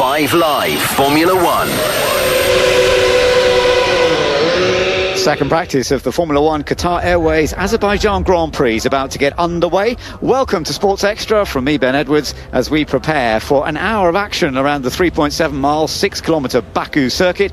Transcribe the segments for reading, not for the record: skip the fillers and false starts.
5 Live Formula One. Second practice of the Formula One Qatar Airways Azerbaijan Grand Prix is about to get underway. Welcome to Sports Extra from me, Ben Edwards, as we prepare for an hour of action around the 3.7 mile, 6 kilometre Baku circuit,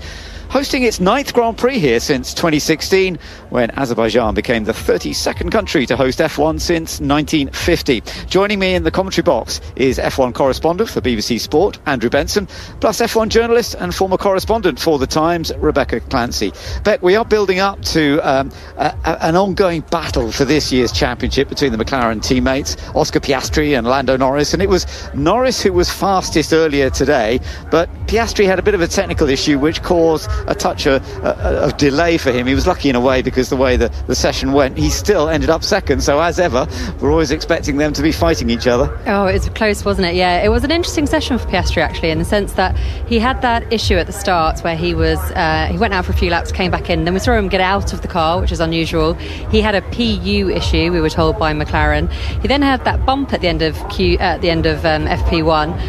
hosting its 9th Grand Prix here since 2016, when Azerbaijan became the 32nd country to host F1 since 1950. Joining me in the commentary box is F1 correspondent for BBC Sport, Andrew Benson, plus F1 journalist and former correspondent for The Times, Rebecca Clancy. Beck, we are building up to an ongoing battle for this year's championship between the McLaren teammates, Oscar Piastri and Lando Norris, and it was Norris who was fastest earlier today, but Piastri had a bit of a technical issue which caused a touch of delay for him. He was lucky in a way because the way the session went, he still ended up second. So as ever, we're always expecting them to be fighting each other. Oh, it was close, wasn't it? Yeah, it was an interesting session for Piastri actually, in the sense that he had that issue at the start where he went out for a few laps, came back in, then we saw him get out of the car, which is unusual. He had a PU issue, we were told, by McLaren. He then had that bump at the end of FP1.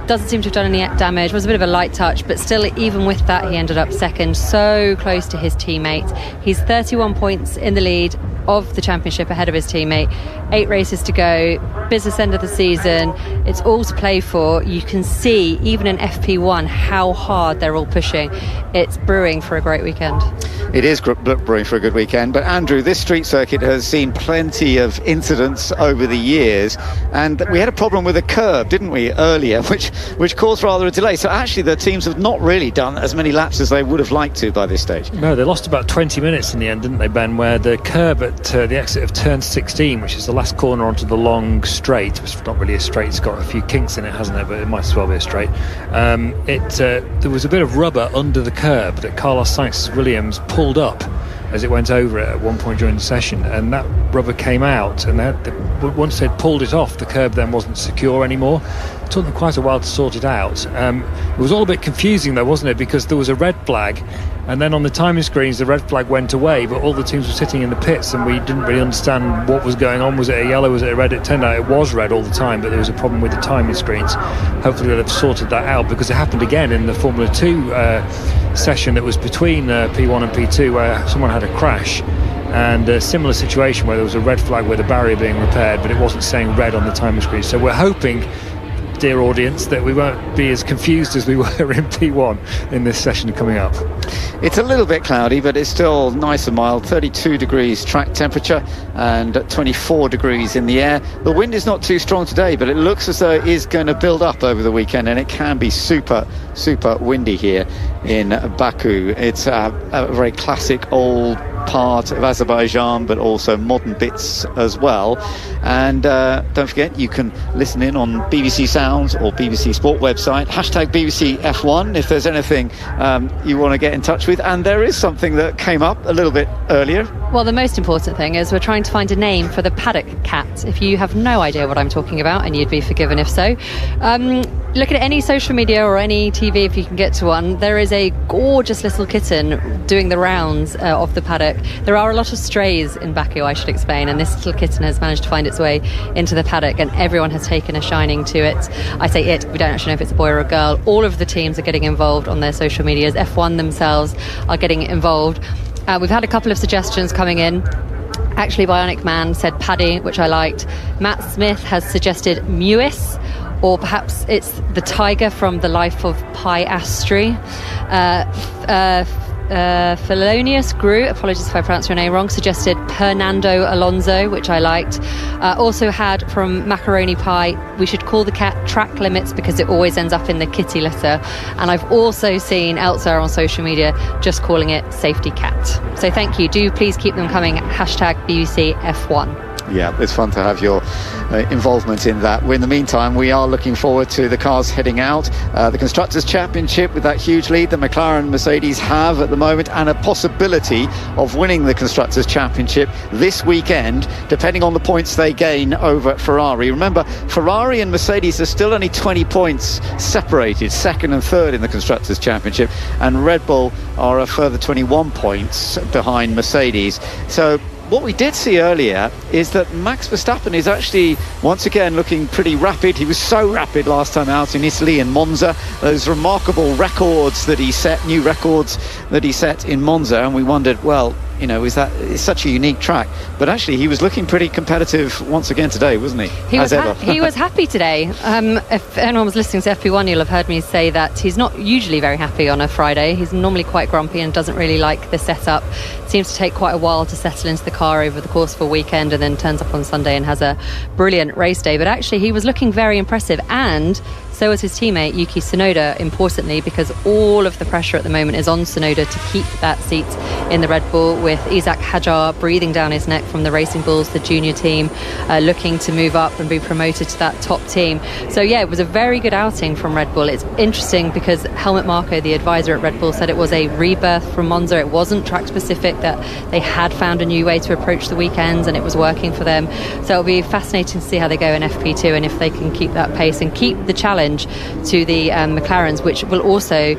Doesn't seem to have done any damage. It was a bit of a light touch, but still, even with that, he ended up second, so close to his teammate. He's 31 points in the lead of the championship ahead of his teammate. 8 races to go, business end of the season, it's all to play for. You can see, even in FP1, how hard they're all pushing. It's brewing for a great weekend. It is brewing for a good weekend, but Andrew, this street circuit has seen plenty of incidents over the years, and we had a problem with a curb, didn't we, earlier, which caused rather a delay. So actually the teams have not really done as many laps as they would have liked to by this stage. No, they lost about 20 minutes in the end, didn't they, Ben, where the curb at the exit of turn 16, which is the last corner onto the long straight, which is not really a straight, it's got a few kinks in it, hasn't it, but it might as well be a straight. There was a bit of rubber under the curb that Carlos Sainz Williams pulled up as it went over it at one point during the session, and that rubber came out, and once they'd pulled it off, the curb then wasn't secure anymore. It took them quite a while to sort it out. It was all a bit confusing though, wasn't it, because there was a red flag, and then on the timing screens the red flag went away, but all the teams were sitting in the pits and we didn't really understand what was going on. Was it a yellow, was it a red? It turned out it was red all the time, but there was a problem with the timing screens. Hopefully they'll have sorted that out, because it happened again in the Formula 2 session that was between P1 and P2, where someone had a crash, and a similar situation where there was a red flag with a barrier being repaired, but it wasn't saying red on the timing screen. So we're hoping, dear audience, that we won't be as confused as we were in P1 in this session coming up. It's a little bit cloudy, but it's still nice and mild. 32 degrees track temperature and 24 degrees in the air. The wind is not too strong today, but it looks as though it is going to build up over the weekend, and it can be super windy here in Baku. It's a very classic old part of Azerbaijan, but also modern bits as well. And don't forget, you can listen in on BBC Sounds or BBC Sport website, hashtag BBC F1 if there's anything you want to get in touch with. And there is something that came up a little bit earlier. Well, the most important thing is we're trying to find a name for the paddock cat. If you have no idea what I'm talking about, and you'd be forgiven if so, look at any social media or any TV if you can get to one. There is a gorgeous little kitten doing the rounds of the paddock. There are a lot of strays in Baku, I should explain, and this little kitten has managed to find its way into the paddock, and everyone has taken a shining to it. I say it, we don't actually know if it's a boy or a girl. All of the teams are getting involved on their social medias. F1 themselves are getting involved. We've had a couple of suggestions coming in. Actually, Bionic Man said Paddy, which I liked. Matt Smith has suggested Mewis, or perhaps it's the tiger from The Life of Pi Astri. Felonious Gru, apologies if I pronounce your name wrong, suggested Fernando Alonso, which I liked. Also had from Macaroni Pie, we should call the cat Track Limits because it always ends up in the kitty litter. And I've also seen elsewhere on social media just calling it Safety Cat. So thank you. Do please keep them coming. Hashtag BBC F1. Yeah, it's fun to have your involvement in that. In the meantime, we are looking forward to the cars heading out. The Constructors' Championship with that huge lead that McLaren and Mercedes have at the moment, and a possibility of winning the Constructors' Championship this weekend, depending on the points they gain over Ferrari. Remember, Ferrari and Mercedes are still only 20 points separated, second and third in the Constructors' Championship, and Red Bull are a further 21 points behind Mercedes. So what we did see earlier is that Max Verstappen is actually once again looking pretty rapid. He was so rapid last time out in Italy and Monza. Those remarkable records that he set, new records that he set in Monza, and we wondered, well, you know, it's such a unique track, but actually he was looking pretty competitive once again today, wasn't he? He was happy today. If anyone was listening to FP1, you'll have heard me say that he's not usually very happy on a Friday. He's normally quite grumpy and doesn't really like the setup. Seems to take quite a while to settle into the car over the course of a weekend, and then turns up on Sunday and has a brilliant race day. But actually he was looking very impressive, and so was his teammate Yuki Tsunoda, importantly, because all of the pressure at the moment is on Tsunoda to keep that seat in the Red Bull, with Isaac Hadjar breathing down his neck from the Racing Bulls, the junior team, looking to move up and be promoted to that top team. So yeah, it was a very good outing from Red Bull. It's interesting because Helmut Marko, the advisor at Red Bull, said it was a rebirth from Monza. It wasn't track specific, that they had found a new way to approach the weekends and it was working for them. So it'll be fascinating to see how they go in FP2 and if they can keep that pace and keep the challenge to the McLarens, which will also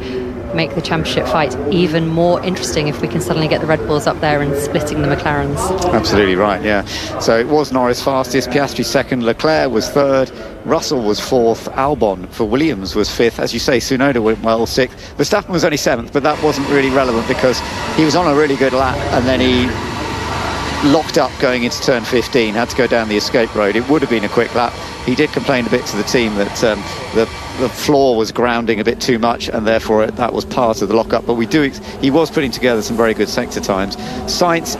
make the championship fight even more interesting if we can suddenly get the Red Bulls up there and splitting the McLarens. Absolutely right, yeah. So it was Norris fastest, Piastri second, Leclerc was third, Russell was fourth, Albon for Williams was fifth. As you say, Tsunoda went well sixth. Verstappen was only seventh, but that wasn't really relevant because he was on a really good lap and then he locked up going into turn 15, had to go down the escape road. It would have been a quick lap. He did complain a bit to the team that the floor was grounding a bit too much, and therefore that was part of the lockup. But he was putting together some very good sector times. Sainz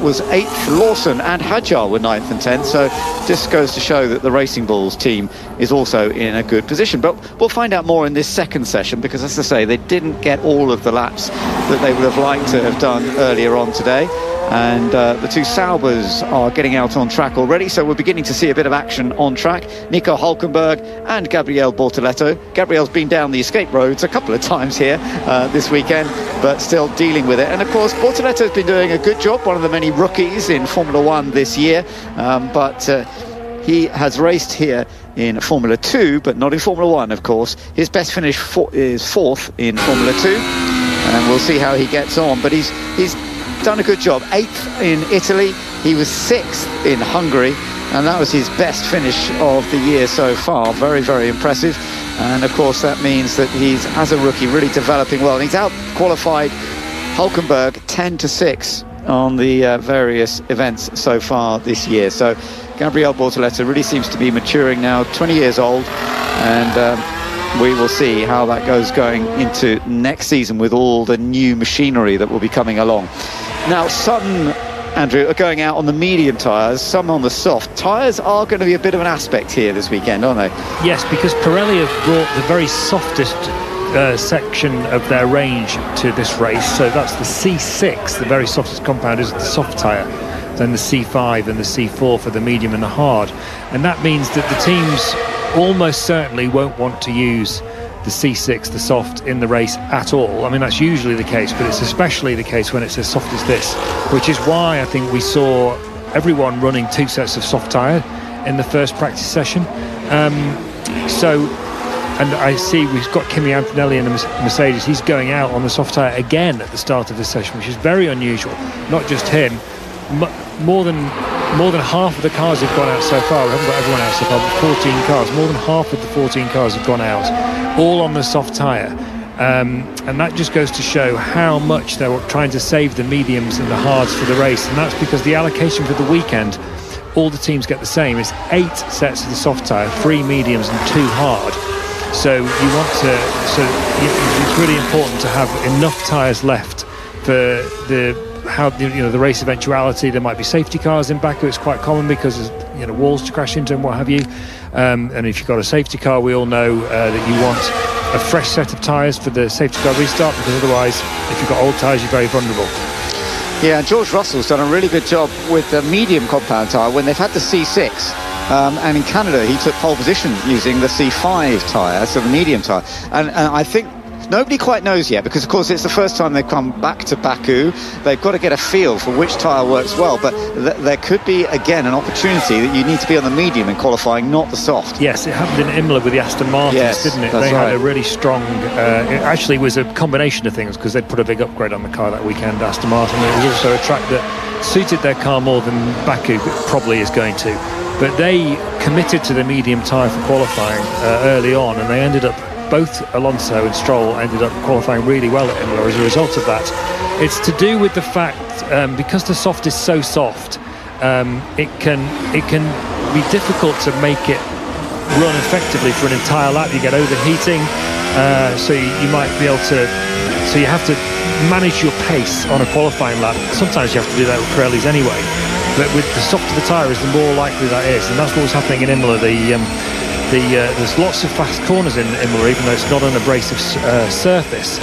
was 8th, Lawson and Hadjar were 9th and 10th, so just goes to show that the Racing Bulls team is also in a good position. But we'll find out more in this second session, because as I say, they didn't get all of the laps that they would have liked to have done earlier on today. And the two Saubers are getting out on track already, so we're beginning to see a bit of action on track. Nico Hülkenberg and Gabriel Bortoleto. Gabriel's been down the escape roads a couple of times here this weekend, but still dealing with it. And of course, Bortoleto's been doing a good job, one of the many rookies in Formula 1 this year, but he has raced here in Formula 2, but not in Formula 1, of course. His best finish is 4th in Formula 2, and we'll see how he gets on. But he's done a good job. 8th in Italy, he was 6th in Hungary, and that was his best finish of the year so far. Very, very impressive. And of course that means that he's, as a rookie, really developing well, and he's out qualified Hülkenberg 10-6 on the various events so far this year. So Gabriel Bortoleto really seems to be maturing now, 20 years old, and we will see how that goes going into next season with all the new machinery that will be coming along. Now, some, Andrew, are going out on the medium tyres, some on the soft. Tyres are going to be a bit of an aspect here this weekend, aren't they? Yes, because Pirelli have brought the very softest section of their range to this race. So that's the C6, the very softest compound is the soft tyre. Then the C5 and the C4 for the medium and the hard. And that means that the teams almost certainly won't want to use the C6, the soft, in the race at all. I mean, that's usually the case, but it's especially the case when it's as soft as this, which is why I think we saw everyone running 2 sets of soft tyre in the first practice session. And I see we've got Kimi Antonelli in the Mercedes. He's going out on the soft tyre again at the start of this session, which is very unusual. Not just him, more than half of the cars have gone out so far. We haven't got everyone out so far, but 14 cars. More than half of the 14 cars have gone out, all on the soft tyre. And that just goes to show how much they were trying to save the mediums and the hards for the race. And that's because the allocation for the weekend, all the teams get the same. It's 8 sets of the soft tyre, 3 mediums and 2 hard. So you want to, it's really important to have enough tyres left for the race eventuality. There might be safety cars in Baku. It's quite common because there's walls to crash into and what have you. And if you've got a safety car, we all know that you want a fresh set of tyres for the safety car restart, because otherwise, if you've got old tyres, you're very vulnerable. Yeah, George Russell's done a really good job with the medium compound tyre when they've had the C6. And in Canada, he took pole position using the C5 tyre, so the medium tyre. And I think Nobody quite knows yet, because of course it's the first time they've come back to Baku. They've got to get a feel for which tyre works well, but there could be again an opportunity that you need to be on the medium in qualifying, not the soft. Yes, it happened in Imola with the Aston Martins, didn't it? They had a really strong, it actually was a combination of things, because they'd put a big upgrade on the car that weekend, Aston Martin. It was also a track that suited their car more than Baku probably is going to. But they committed to the medium tyre for qualifying early on, and they ended up, both Alonso and Stroll ended up qualifying really well at Imola as a result of that. It's to do with the fact, because the soft is so soft, it can be difficult to make it run effectively for an entire lap. You get overheating, so you might be able to, so you have to manage your pace on a qualifying lap. Sometimes you have to do that with Pirellis anyway, but with the softer the tyre is, the more likely that is, and that's what was happening in Imola. There's lots of fast corners in Imola, even though it's not an abrasive surface.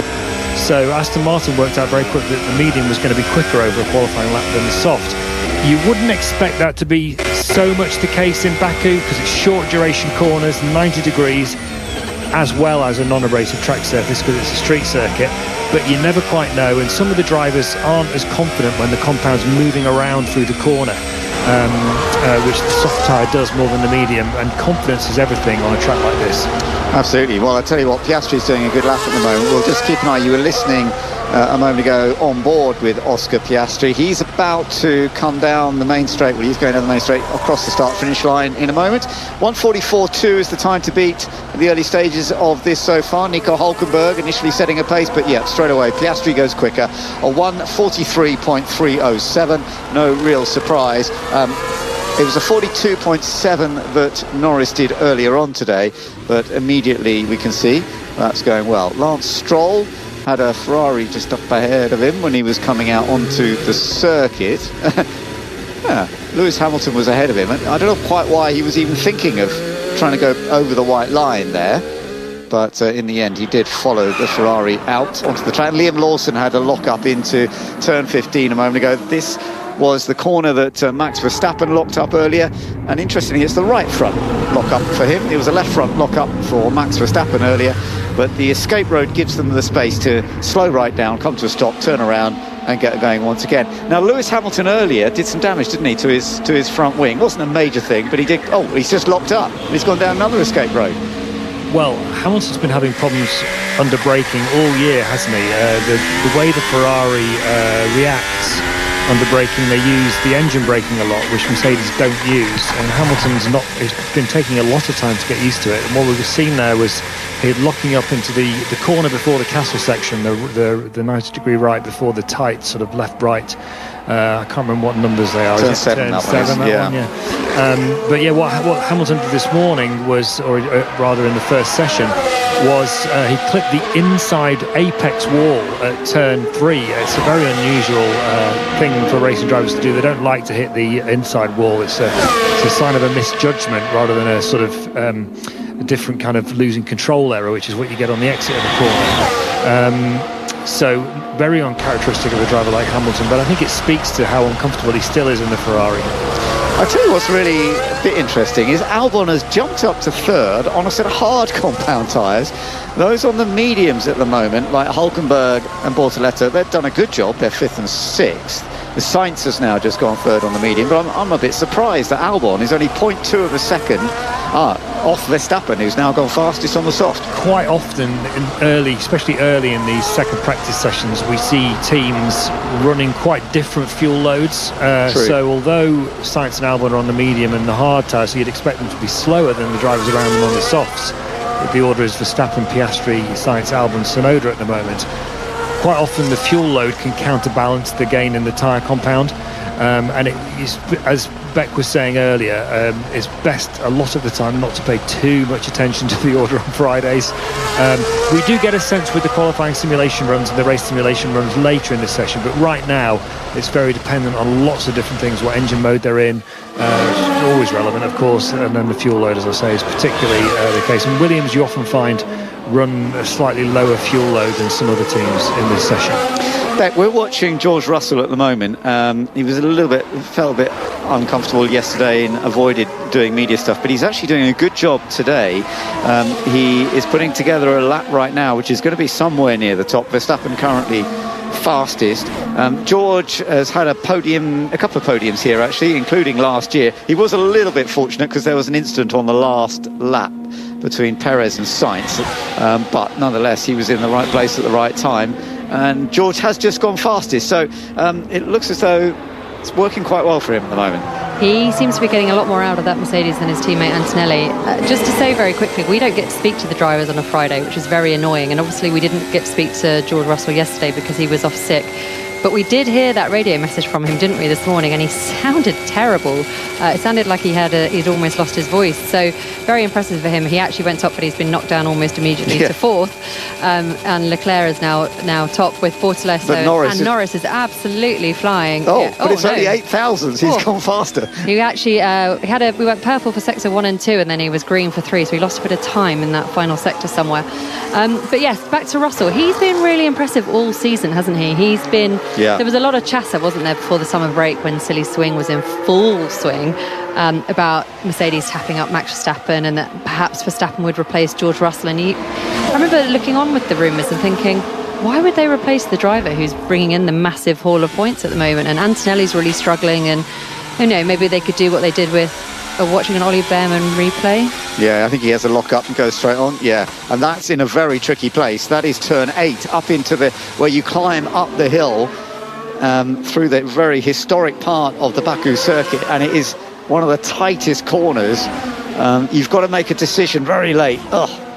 So Aston Martin worked out very quickly that the medium was going to be quicker over a qualifying lap than the soft. You wouldn't expect that to be so much the case in Baku, because it's short duration corners, 90 degrees, as well as a non-abrasive track surface, because it's a street circuit. But you never quite know, and some of the drivers aren't as confident when the compound's moving around through the corner, which the soft tyre does more than the medium, and confidence is everything on a track like this. Absolutely. Well, I tell you what, Piastri's doing a good lap at the moment. We'll just keep an eye. You were listening a moment ago on board with Oscar Piastri. He's about to come down the main straight. Well, he's going down the main straight across the start-finish line in a moment. 1:44.2 is the time to beat the early stages of this so far. Nico Hülkenberg initially setting a pace, but yeah, straight away Piastri goes quicker. A 1:43.307. No real surprise. It was a 42.7 that Norris did earlier on today, but immediately we can see that's going well. Lance Stroll had a Ferrari just up ahead of him when he was coming out onto the circuit. Yeah, Lewis Hamilton was ahead of him, and I don't know quite why he was even thinking of trying to go over the white line there, but in the end he did follow the Ferrari out onto the track. Liam Lawson had a lock up into turn 15 a moment ago. This was the corner that Max Verstappen locked up earlier, and interestingly it's the right front lock up for him. It was a left front lock up for Max Verstappen earlier, but the escape road gives them the space to slow right down, come to a stop, turn around and get going once again. Now Lewis Hamilton earlier did some damage, didn't he, to his front wing. It wasn't a major thing, but he did. Oh, he's just locked up. He's gone down another escape road. Well, Hamilton's been having problems under braking all year, hasn't he? The way the Ferrari reacts under braking, they use the engine braking a lot, which Mercedes don't use, and Hamilton's been taking a lot of time to get used to it. And what we've seen there was he locking up into the corner before the castle section, the 90 degree right before the tight sort of left right. I can't remember what numbers they are. Turn 7, that one, yeah. But yeah, what Hamilton did this morning was, or rather in the first session, was he clipped the inside apex wall at turn 3. It's a very unusual thing for racing drivers to do. They don't like to hit the inside wall. It's a sign of a misjudgment rather than a sort of a different kind of losing control error, which is what you get on the exit of the corner. So very uncharacteristic of a driver like Hamilton, but I think it speaks to how uncomfortable he still is in the Ferrari. I'll tell you what's really a bit interesting is Albon has jumped up to third on a set of hard compound tyres. Those on the mediums at the moment, like Hülkenberg and Bortoleto, they've done a good job. They're 5th and 6th. The Sainz has now just gone third on the medium, but I'm a bit surprised that Albon is only 0.2 of a second off Verstappen, who's now gone fastest on the soft. Quite often, especially early in these second practice sessions, we see teams running quite different fuel loads. So although Sainz and Albon are on the medium and the hard tyres, so you'd expect them to be slower than the drivers around them on the softs. The order is Verstappen, Piastri, Sainz, Albon, Tsunoda at the moment. Quite often the fuel load can counterbalance the gain in the tyre compound, and it is, as Beck was saying earlier, it's best a lot of the time not to pay too much attention to the order on Fridays. We do get a sense with the qualifying simulation runs and the race simulation runs later in the session, but right now it's very dependent on lots of different things, what engine mode they're in, which is always relevant of course, and then the fuel load, as I say, is particularly the case. And Williams, you often find, run a slightly lower fuel load than some other teams in this session. Beck, we're watching George Russell at the moment. He was felt a bit uncomfortable yesterday and avoided doing media stuff, but he's actually doing a good job today. He is putting together a lap right now, which is going to be somewhere near the top. Verstappen currently fastest. George has had a couple of podiums here actually, including last year. He was a little bit fortunate because there was an incident on the last lap between Perez and Sainz, but nonetheless he was in the right place at the right time, and George has just gone fastest, so it looks as though it's working quite well for him at the moment. He seems to be getting a lot more out of that Mercedes than his teammate Antonelli. Just to say very quickly, we don't get to speak to the drivers on a Friday, which is very annoying, and obviously we didn't get to speak to George Russell yesterday because he was off sick. But we did hear that radio message from him, didn't we, this morning? And he sounded terrible. It sounded like he'd almost lost his voice. So very impressive for him. He actually went top, but he's been knocked down almost immediately to fourth. And Leclerc is now top with Bortolesso. Norris is absolutely flying. But it's only 8,000s. He's gone faster. He actually we went purple for sector 1 and 2, and then he was green for 3. So he lost a bit of time in that final sector somewhere. But yes, back to Russell. He's been really impressive all season, hasn't he? He's been. Yeah. There was a lot of chatter, wasn't there, before the summer break when Silly Swing was in full swing about Mercedes tapping up Max Verstappen and that perhaps Verstappen would replace George Russell. And I remember looking on with the rumours and thinking, why would they replace the driver who's bringing in the massive haul of points at the moment? And Antonelli's really struggling, and maybe they could do what they did with watching an Ollie Behrman replay. Yeah, I think he has a lock up and goes straight on. Yeah, and that's in a very tricky place. That is turn 8 up into where you climb up the hill through the very historic part of the Baku circuit, and it is one of the tightest corners. You've got to make a decision very late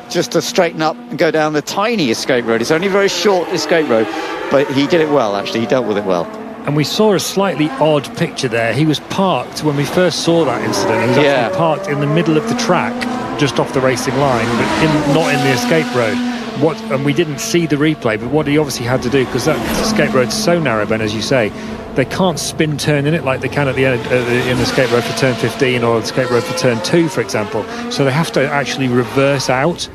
just to straighten up and go down the tiny escape road. It's only a very short escape road, but he did it well. Actually, he dealt with it well. And we saw a slightly odd picture there. He was parked when we first saw that incident. He was actually parked in the middle of the track, just off the racing line, but not in the escape road. And we didn't see the replay, but what he obviously had to do, because that escape road's so narrow, Ben, as you say, they can't spin turn in it like they can at the end in the escape road for turn 15 or the escape road for turn 2, for example. So they have to actually reverse out,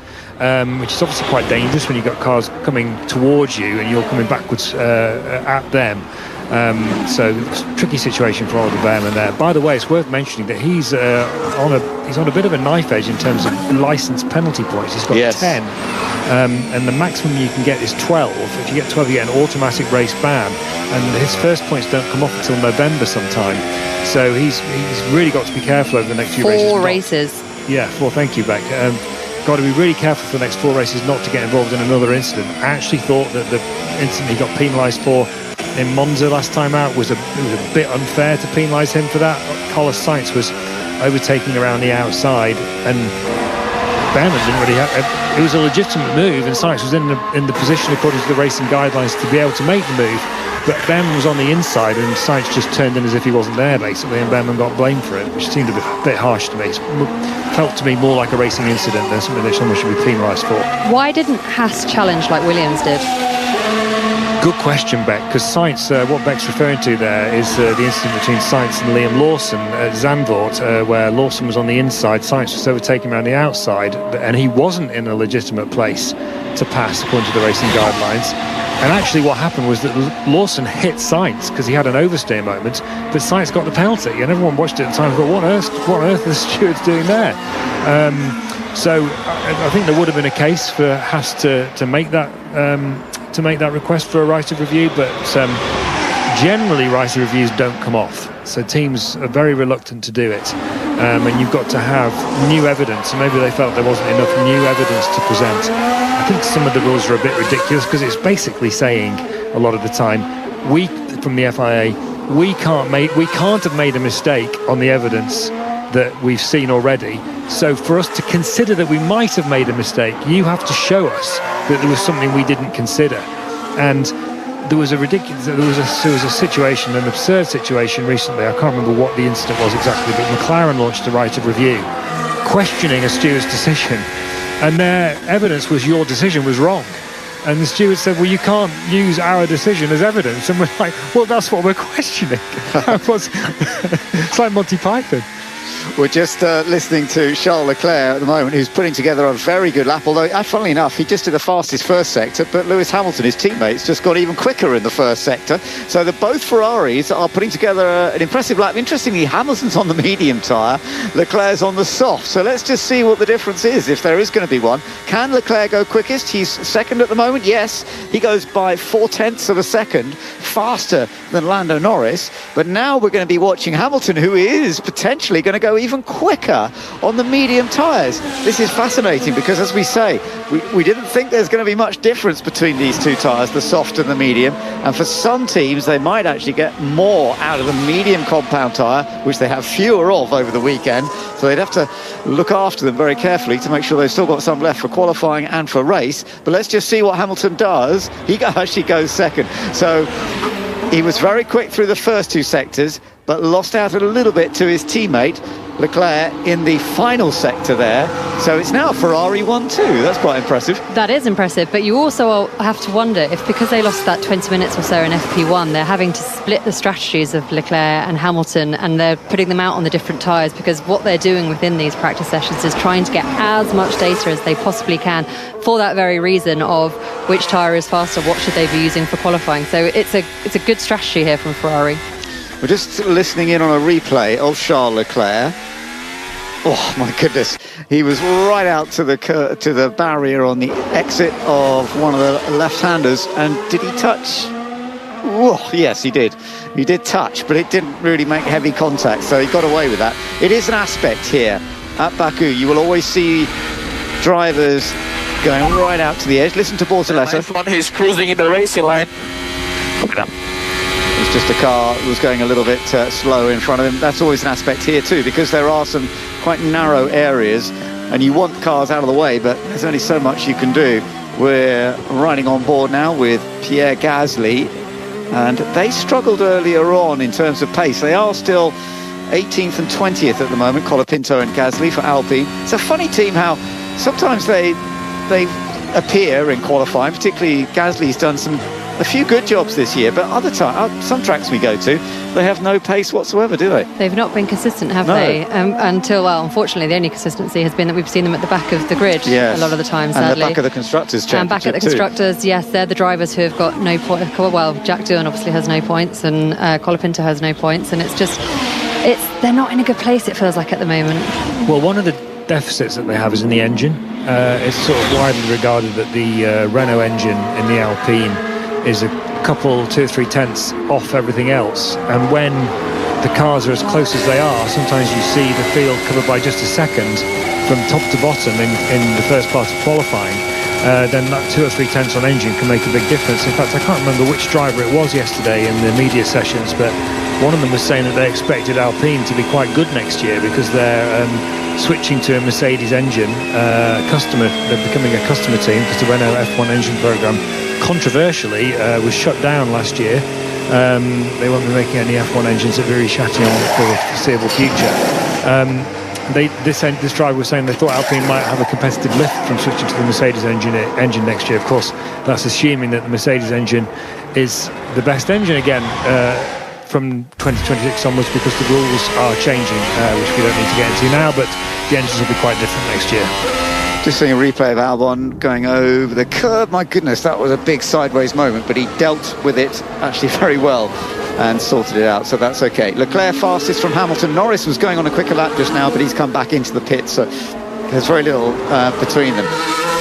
which is obviously quite dangerous when you've got cars coming towards you and you're coming backwards at them. So tricky situation for Oliver Behrman there. By the way, it's worth mentioning that he's on a bit of a knife edge in terms of licence penalty points. He's got 10, and the maximum you can get is 12. If you get 12, you get an automatic race ban, and his first points don't come off until November sometime. So he's really got to be careful over the next few races. 4 races. Yeah, 4. Thank you, Beck. Got to be really careful for the next 4 races not to get involved in another incident. I actually thought that the incident he got penalised for in Monza last time out it was a bit unfair to penalise him for that. Carlos Sainz was overtaking around the outside, and Behrman didn't really have it. Was a legitimate move, and Sainz was in the position according to the racing guidelines to be able to make the move, but Behrman was on the inside and Sainz just turned in as if he wasn't there basically, and Behrman got blamed for it, which seemed a bit harsh to me. It felt to me more like a racing incident than something that someone should be penalised for. Why didn't Haas challenge like Williams did? Good question, Beck, because Sainz, what Beck's referring to there is the incident between Sainz and Liam Lawson at Zandvoort, where Lawson was on the inside, Sainz was overtaking around the outside, and he wasn't in a legitimate place to pass according to the racing guidelines. And actually what happened was that Lawson hit Sainz because he had an oversteer moment, but Sainz got the penalty, and everyone watched it at the time and thought, what on earth are the stewards doing there? So I think there would have been a case for Haas to make that request for a right of review, but generally right of reviews don't come off, so teams are very reluctant to do it, and you've got to have new evidence, and maybe they felt there wasn't enough new evidence to present. I think some of the rules are a bit ridiculous because it's basically saying a lot of the time, we from the FIA, we can't have made a mistake on the evidence that we've seen already. So for us to consider that we might have made a mistake, you have to show us that there was something we didn't consider. And there was a situation, an absurd situation recently. I can't remember what the incident was exactly, but McLaren launched a right of review questioning a steward's decision, and their evidence was your decision was wrong. And the steward said, well, you can't use our decision as evidence. And we're like, well, that's what we're questioning. It's like Monty Python. We're just listening to Charles Leclerc at the moment, who's putting together a very good lap, although, funnily enough, he just did the fastest first sector, but Lewis Hamilton, his teammates, just got even quicker in the first sector. So both Ferraris are putting together an impressive lap. Interestingly, Hamilton's on the medium tyre, Leclerc's on the soft. So let's just see what the difference is, if there is going to be one. Can Leclerc go quickest? He's second at the moment, yes. He goes by 0.4 of a second faster than Lando Norris. But now we're going to be watching Hamilton, who is potentially going to go even quicker on the medium tyres. This is fascinating because, as we say, we didn't think there's going to be much difference between these two tyres, the soft and the medium, and for some teams they might actually get more out of the medium compound tyre, which they have fewer of over the weekend, so they'd have to look after them very carefully to make sure they've still got some left for qualifying and for race. But let's just see what Hamilton does. He actually goes second, so he was very quick through the first two sectors, but lost out a little bit to his teammate Leclerc in the final sector there. So it's now Ferrari 1-2. That's quite impressive. That is impressive, but you also have to wonder if, because they lost that 20 minutes or so in FP1, they're having to split the strategies of Leclerc and Hamilton, and they're putting them out on the different tyres, because what they're doing within these practice sessions is trying to get as much data as they possibly can for that very reason of which tyre is faster, what should they be using for qualifying. So it's a good strategy here from Ferrari. We're just listening in on a replay of Charles Leclerc. Oh my goodness, he was right out to the barrier on the exit of one of the left-handers, and did he touch? Oh, yes, he did. He did touch, but it didn't really make heavy contact, so he got away with that. It is an aspect here at Baku. You will always see drivers going right out to the edge. Listen to Bortoleto. F1, he's cruising in the racing line. It's just a car that was going a little bit slow in front of him. That's always an aspect here too, because there are some quite narrow areas and you want cars out of the way, but there's only so much you can do. We're riding on board now with Pierre Gasly, and they struggled earlier on in terms of pace. They are still 18th and 20th at the moment, Colapinto and Gasly for Alpine. It's a funny team how sometimes they appear in qualifying, particularly Gasly's done a few good jobs this year, but some tracks we go to, they have no pace whatsoever, do they? They've not been consistent, have they? Until, well, unfortunately, the only consistency has been that we've seen them at the back of the grid a lot of the time, sadly. And the back of the Constructors' Championship and back at the Constructors, yes, they're the drivers who have got no points. Well, Jack Doohan obviously has no points, and Colapinto has no points, and they're not in a good place, it feels like, at the moment. Well, one of the deficits that they have is in the engine. It's sort of widely regarded that the Renault engine in the Alpine is a couple, 2 or 3 tenths off everything else, and when the cars are as close as they are, sometimes you see the field covered by just a second from top to bottom in the first part of qualifying. Then that 2 or 3 tenths on engine can make a big difference. In fact, I can't remember which driver it was yesterday in the media sessions, but one of them was saying that they expected Alpine to be quite good next year because they're switching to a Mercedes engine, they're becoming a customer team, because the Renault F1 engine program controversially was shut down last year. They won't be making any F1 engines at Viry-Châtillon for the foreseeable future. This driver was saying they thought Alpine might have a competitive lift from switching to the Mercedes engine next year. Of course, that's assuming that the Mercedes engine is the best engine again from 2026 onwards, because the rules are changing, which we don't need to get into now, but the engines will be quite different next year. Just seeing a replay of Albon going over the curb. My goodness, that was a big sideways moment, but he dealt with it actually very well and sorted it out, so that's okay. Leclerc fastest from Hamilton. Norris was going on a quicker lap just now, but he's come back into the pit, so there's very little between them.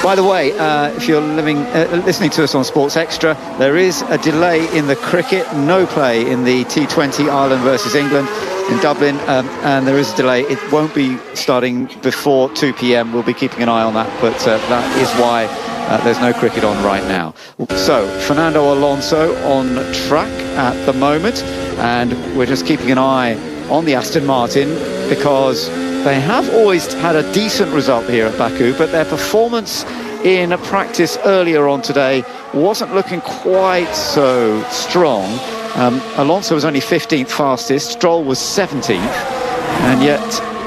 By the way, if you're listening to us on Sports Extra, there is a delay in the cricket, no play in the T20 Ireland versus England in Dublin, and there is a delay. It won't be starting before 2 p.m. We'll be keeping an eye on that, but that is why there's no cricket on right now. So Fernando Alonso on track at the moment, and we're just keeping an eye on the Aston Martin, because they have always had a decent result here at Baku, but their performance in a practice earlier on today wasn't looking quite so strong. Alonso was only 15th fastest, Stroll was 17th, and yet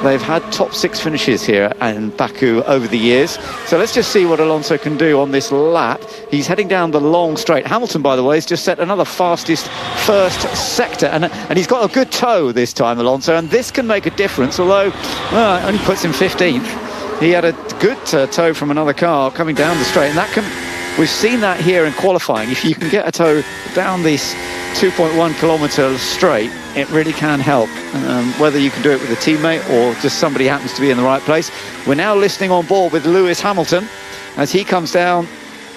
They've had top 6 finishes here in Baku over the years. So let's just see what Alonso can do on this lap. He's heading down the long straight. Hamilton, by the way, has just set another fastest first sector, and he's got a good toe this time, Alonso, and this can make a difference, although it only puts him 15th. He had a good toe from another car coming down the straight, and that can... We've seen that here in qualifying. If you can get a toe down this 2.1 kilometre straight, it really can help, whether you can do it with a teammate or just somebody happens to be in the right place. We're now listening on board with Lewis Hamilton as he comes down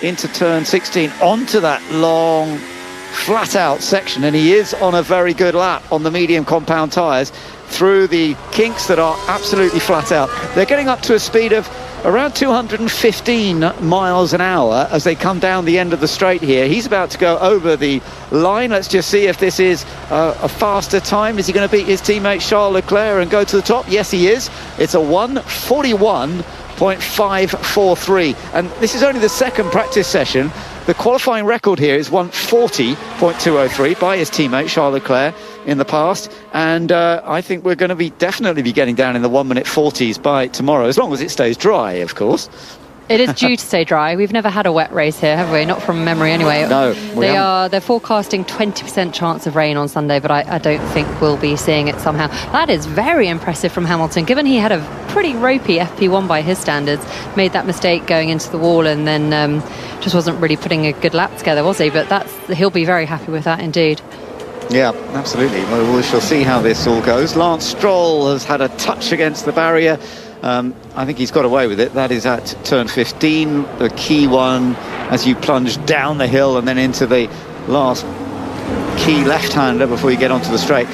into turn 16 onto that long flat out section, and he is on a very good lap on the medium compound tyres through the kinks that are absolutely flat out. They're getting up to a speed of around 215 miles an hour as they come down the end of the straight here. He's about to go over the line. Let's just see if this is a faster time. Is he going to beat his teammate Charles Leclerc and go to the top? Yes, he is. It's a 1:41.543, and this is only the second practice session. The qualifying record here is 1:40.203 by his teammate Charles Leclerc in the past, and I think we're going to definitely be getting down in the 1-minute 40s by tomorrow, as long as it stays dry, of course. It is due to stay dry. We've never had a wet race here, have we? Not from memory anyway. No, they're forecasting 20% chance of rain on Sunday, but I don't think we'll be seeing it somehow. That is very impressive from Hamilton, given he had a pretty ropey FP1 by his standards. Made that mistake going into the wall, and then just wasn't really putting a good lap together, was he? But he'll be very happy with that indeed. Yeah, absolutely. Well, we shall see how this all goes. Lance Stroll has had a touch against the barrier. I think he's got away with it. That is at turn 15, the key one as you plunge down the hill and then into the last key left-hander before you get onto the straight.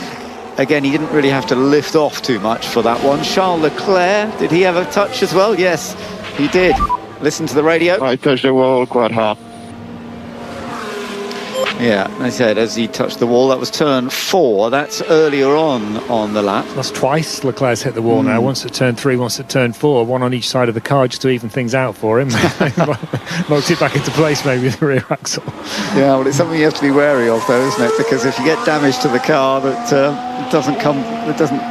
Again, he didn't really have to lift off too much for that one. Charles Leclerc, did he have a touch as well? Yes, he did. Listen to the radio. I touched the wall quite hard. Yeah, I said as he touched the wall, that was turn 4. That's earlier on the lap. That's twice Leclerc's hit the wall now. Once at turn 3, once at turn 4. One on each side of the car just to even things out for him. Knocked it back into place maybe with the rear axle. Yeah, well, it's something you have to be wary of though, isn't it? Because if you get damage to the car that doesn't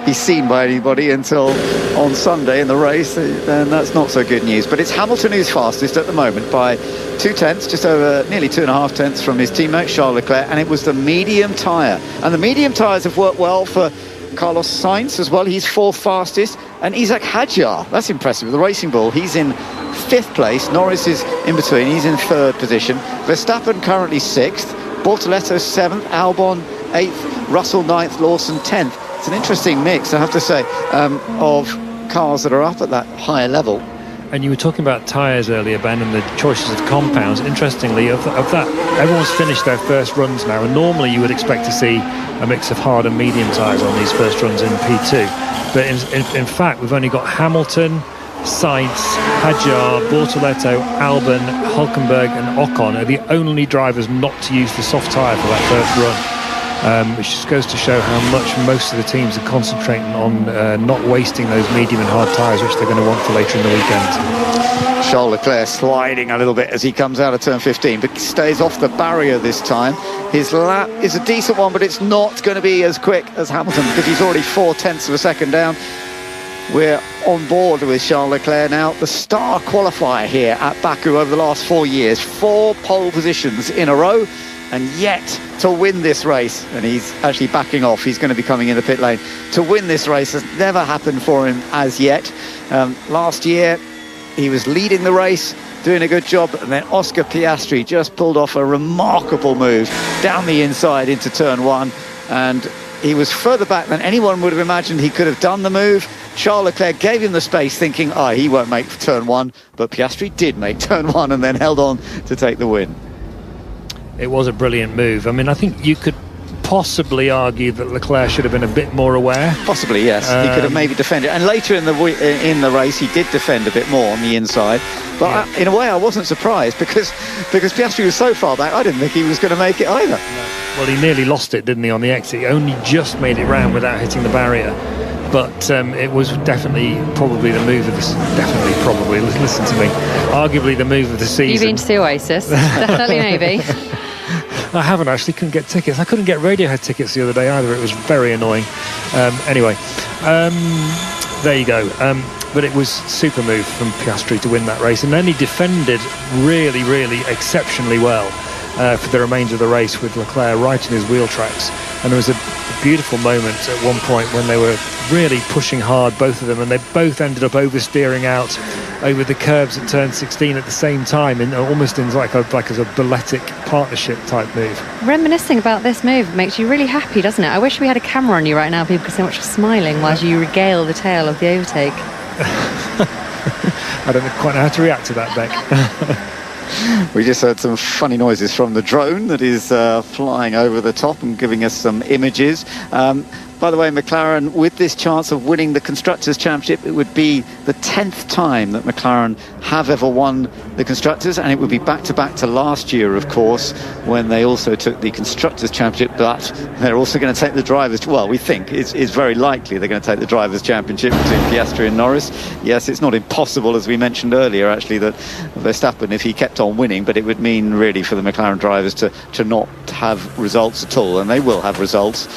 be seen by anybody until on Sunday in the race, then that's not so good news. But it's Hamilton who's fastest at the moment by 2 tenths, just over nearly 2.5 tenths from his teammate Charles Leclerc, and it was the medium tyre. And the medium tyres have worked well for Carlos Sainz as well. He's 4th fastest, and Isaac Hadjar, that's impressive. The Racing Bull, he's in 5th place. Norris is in between, he's in 3rd position. Verstappen currently 6th, Bortoletto 7th, Albon 8th, Russell 9th, Lawson 10th. It's an interesting mix, I have to say, of cars that are up at that higher level. And you were talking about tyres earlier, Ben, and the choices of compounds. Interestingly, of that, everyone's finished their first runs now, and normally you would expect to see a mix of hard and medium tyres on these first runs in P2. But in fact, we've only got Hamilton, Sainz, Hadjar, Bortoletto, Albon, Hülkenberg and Ocon are the only drivers not to use the soft tyre for that first run. Which just goes to show how much most of the teams are concentrating on not wasting those medium and hard tyres, which they're going to want for later in the weekend. Charles Leclerc sliding a little bit as he comes out of turn 15, but stays off the barrier this time. His lap is a decent one, but it's not going to be as quick as Hamilton because he's already 4 tenths of a second down. We're on board with Charles Leclerc now, the star qualifier here at Baku over the last 4 years. 4 pole positions in a row, and yet to win this race, and he's actually backing off, he's going to be coming in the pit lane, to win this race has never happened for him as yet. Last year he was leading the race, doing a good job, and then Oscar Piastri just pulled off a remarkable move down the inside into turn 1, and he was further back than anyone would have imagined he could have done the move. Charles Leclerc gave him the space, thinking he won't make turn 1, but Piastri did make turn 1 and then held on to take the win. It was a brilliant move. I mean, I think you could possibly argue that Leclerc should have been a bit more aware. Possibly, yes. He could have maybe defended. And later in the race, he did defend a bit more on the inside. But in a way, I wasn't surprised because Piastri was so far back, I didn't think he was going to make it either. No. Well, he nearly lost it, didn't he, on the exit? He only just made it round without hitting the barrier. But it was definitely probably the move of the listen to me, arguably the move of the season. You've been to see Oasis? Definitely, maybe. I haven't actually, couldn't get tickets. I couldn't get Radiohead tickets the other day either. It was very annoying. Anyway, there you go. But it was super move from Piastri to win that race, and then he defended really, really exceptionally well for the remainder of the race, with Leclerc right in his wheel tracks. And there was a beautiful moment at one point when they were really pushing hard, both of them, and they both ended up oversteering out over the curbs at turn 16 at the same time, almost in like as a balletic partnership type move. Reminiscing about this move makes you really happy, doesn't it? I wish we had a camera on you right now, people could see how much you're smiling while you regale the tale of the overtake. I don't quite know how to react to that, Beck. We just heard some funny noises from the drone that is flying over the top and giving us some images. By the way, McLaren, with this chance of winning the Constructors' Championship, it would be the 10th time that McLaren have ever won the Constructors, and it would be back-to-back to last year, of course, when they also took the Constructors' Championship, but they're also going to take the Drivers'... Well, we think it's very likely they're going to take the Drivers' Championship between Piastri and Norris. Yes, it's not impossible, as we mentioned earlier, actually, that Verstappen, if he kept on winning, but it would mean, really, for the McLaren drivers to not have results at all, and they will have results.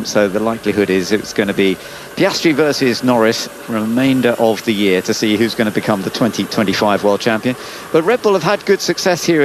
So the likelihood is it's going to be Piastri versus Norris for the remainder of the year to see who's going to become the 2025 world champion. But Red Bull have had good success here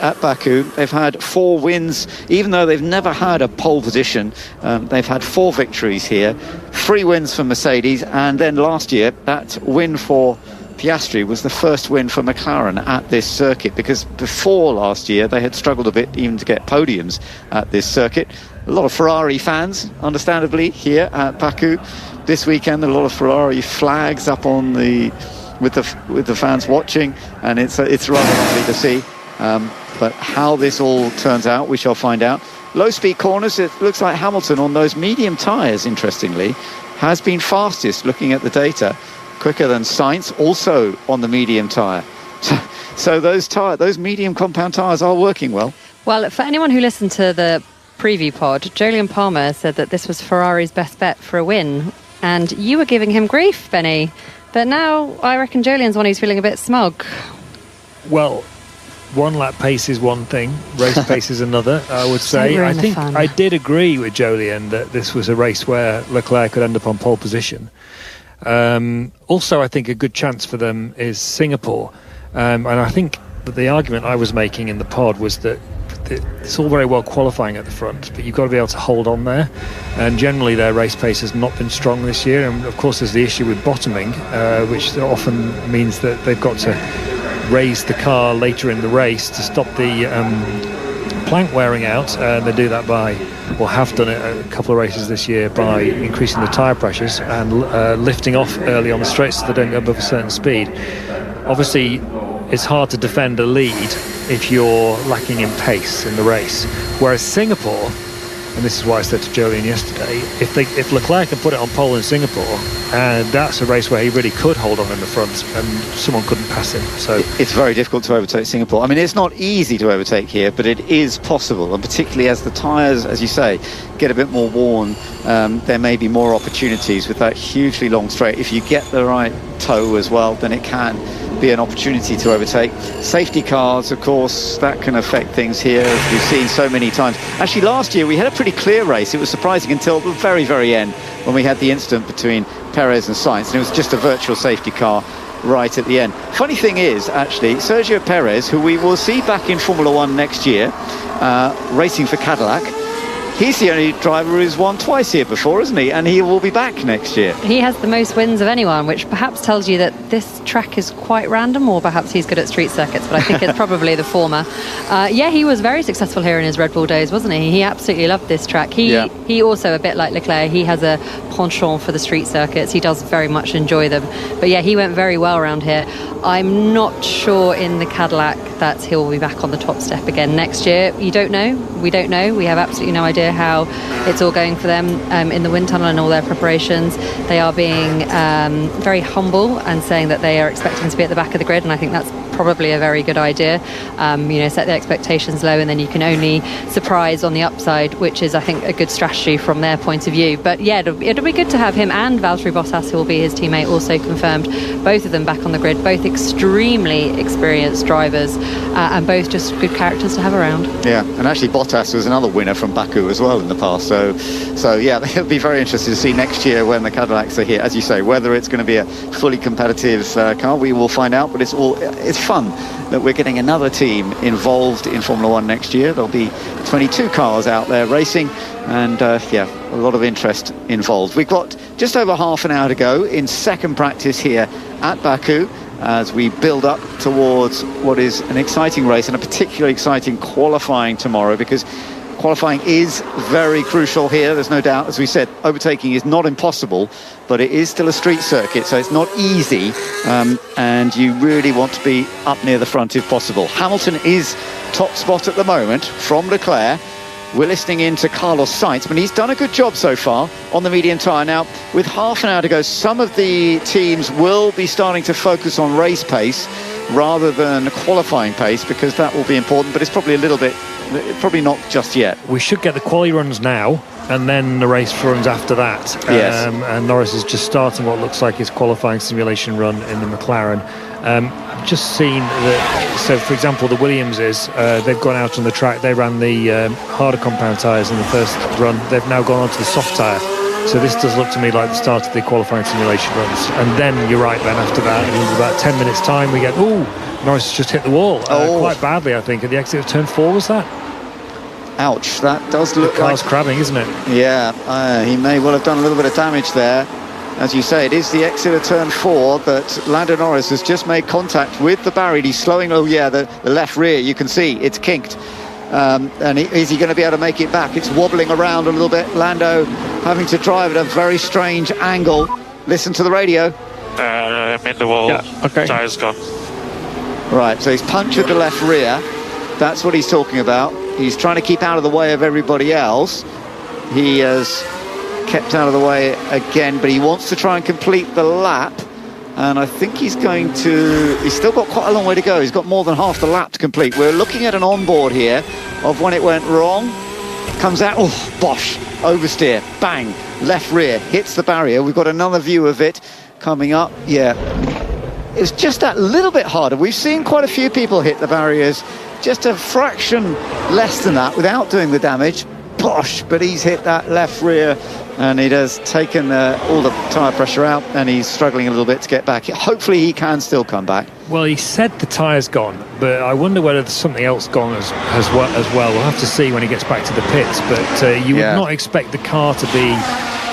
at Baku. They've had 4 wins, even though they've never had a pole position. They've had 4 victories here, 3 wins for Mercedes, and then last year that win for Piastri was the first win for McLaren at this circuit, because before last year they had struggled a bit even to get podiums at this circuit. A lot of Ferrari fans, understandably, here at Baku this weekend. A lot of Ferrari flags up on with the fans watching, and it's rather lovely to see. But how this all turns out, we shall find out. Low speed corners, it looks like Hamilton on those medium tyres, interestingly, has been fastest looking at the data. Quicker than Sainz, also on the medium tyre. So those medium compound tyres are working well. Well, for anyone who listened to the preview pod, Jolyon Palmer said that this was Ferrari's best bet for a win, and you were giving him grief, Benny. But now I reckon Jolyon's one who's feeling a bit smug. Well, one lap pace is one thing, race pace is another, I would say. I think I did agree with Jolyon that this was a race where Leclerc could end up on pole position. Also, I think a good chance for them is Singapore, and I think that the argument I was making in the pod was that it's all very well qualifying at the front, but you've got to be able to hold on there, and generally their race pace has not been strong this year. And of course there's the issue with bottoming, which often means that they've got to raise the car later in the race to stop the plank wearing out. They do that have done it a couple of races this year by increasing the tyre pressures and lifting off early on the straights so they don't go above a certain speed. Obviously it's hard to defend a lead if you're lacking in pace in the race, whereas Singapore, and this is what I said to Jolyon yesterday, if Leclerc can put it on pole in Singapore, and that's a race where he really could hold on in the front and someone couldn't pass him. So it's very difficult to overtake Singapore. I mean, it's not easy to overtake here, but it is possible, and particularly as the tyres, as you say, get a bit more worn, there may be more opportunities with that hugely long straight. If you get the right toe as well, then it can be an opportunity to overtake. Safety cars, of course, that can affect things here, as we've seen so many times. Actually, last year we had a pretty clear race. It was surprising until the very, very end when we had the incident between Perez and Sainz, and it was just a virtual safety car right at the end. Funny thing is, actually, Sergio Perez, who we will see back in Formula One next year, racing for Cadillac, he's the only driver who's won twice here before, isn't he? And he will be back next year. He has the most wins of anyone, which perhaps tells you that this track is quite random, or perhaps he's good at street circuits, but I think it's probably the former. Yeah, he was very successful here in his Red Bull days, wasn't he? He absolutely loved this track. He also, a bit like Leclerc, he has a penchant for the street circuits. He does very much enjoy them. But yeah, he went very well around here. I'm not sure in the Cadillac that he'll be back on the top step again next year. You don't know. We don't know. We have absolutely no idea how it's all going for them in the wind tunnel and all their preparations. They are being very humble and saying that they are expecting to be at the back of the grid, and I think that's probably a very good idea. Set the expectations low, and then you can only surprise on the upside, which is, I think, a good strategy from their point of view. But yeah, it'll be good to have him and Valtteri Bottas, who will be his teammate, also confirmed. Both of them back on the grid, both extremely experienced drivers, and both just good characters to have around. Yeah, and actually Bottas was another winner from Baku as well in the past. So yeah, it'll be very interesting to see next year when the Cadillacs are here, as you say, whether it's going to be a fully competitive car. We will find out, but it's fun that we're getting another team involved in Formula One next year. There'll be 22 cars out there racing, and yeah, a lot of interest involved. We've got just over half an hour to go in second practice here at Baku, as we build up towards what is an exciting race and a particularly exciting qualifying tomorrow, because qualifying is very crucial here. There's no doubt, as we said, overtaking is not impossible, but it is still a street circuit, so it's not easy, and you really want to be up near the front if possible. Hamilton is top spot at the moment from Leclerc. We're listening in to Carlos Sainz, but he's done a good job so far on the medium tyre. Now, with half an hour to go, some of the teams will be starting to focus on race pace rather than qualifying pace, because that will be important, but it's probably a little bit, probably not just yet. We should get the quali runs now, and then the race runs after that. Yes. And Norris is just starting what looks like his qualifying simulation run in the McLaren. I've just seen that, so for example, the Williamses, they've gone out on the track. They ran the harder compound tyres in the first run. They've now gone on to the soft tyre. So this does look to me like the start of the qualifying simulation runs. And then you're right, Ben, after that, in about 10 minutes time, we get, Norris has just hit the wall. Quite badly, I think, at the exit of turn 4, was that? Ouch, that does look like... The car's like... crabbing, isn't it? Yeah, he may well have done a little bit of damage there. As you say, it is the exit of turn 4, but Lando Norris has just made contact with the barrier. He's slowing, the left rear, you can see, it's kinked. And is he going to be able to make it back? It's wobbling around a little bit. Lando having to drive at a very strange angle. Listen to the radio. I'm in the wall. Yeah, okay. Tire's gone. Right, so he's punctured the left rear. That's what he's talking about. He's trying to keep out of the way of everybody else. He has kept out of the way again, but he wants to try and complete the lap. And I think he's going to... He's still got quite a long way to go. He's got more than half the lap to complete. We're looking at an onboard here of when it went wrong. Comes out, bosh, oversteer, bang, left rear, hits the barrier. We've got another view of it coming up. Yeah, it's just that little bit harder. We've seen quite a few people hit the barriers just a fraction less than that without doing the damage. Bosh, but he's hit that left rear, and it has taken all the tyre pressure out, and he's struggling a little bit to get back. Hopefully he can still come back. Well, he said the tyre's gone, but I wonder whether there's something else gone as well. We'll have to see when he gets back to the pits, but you would not expect the car to be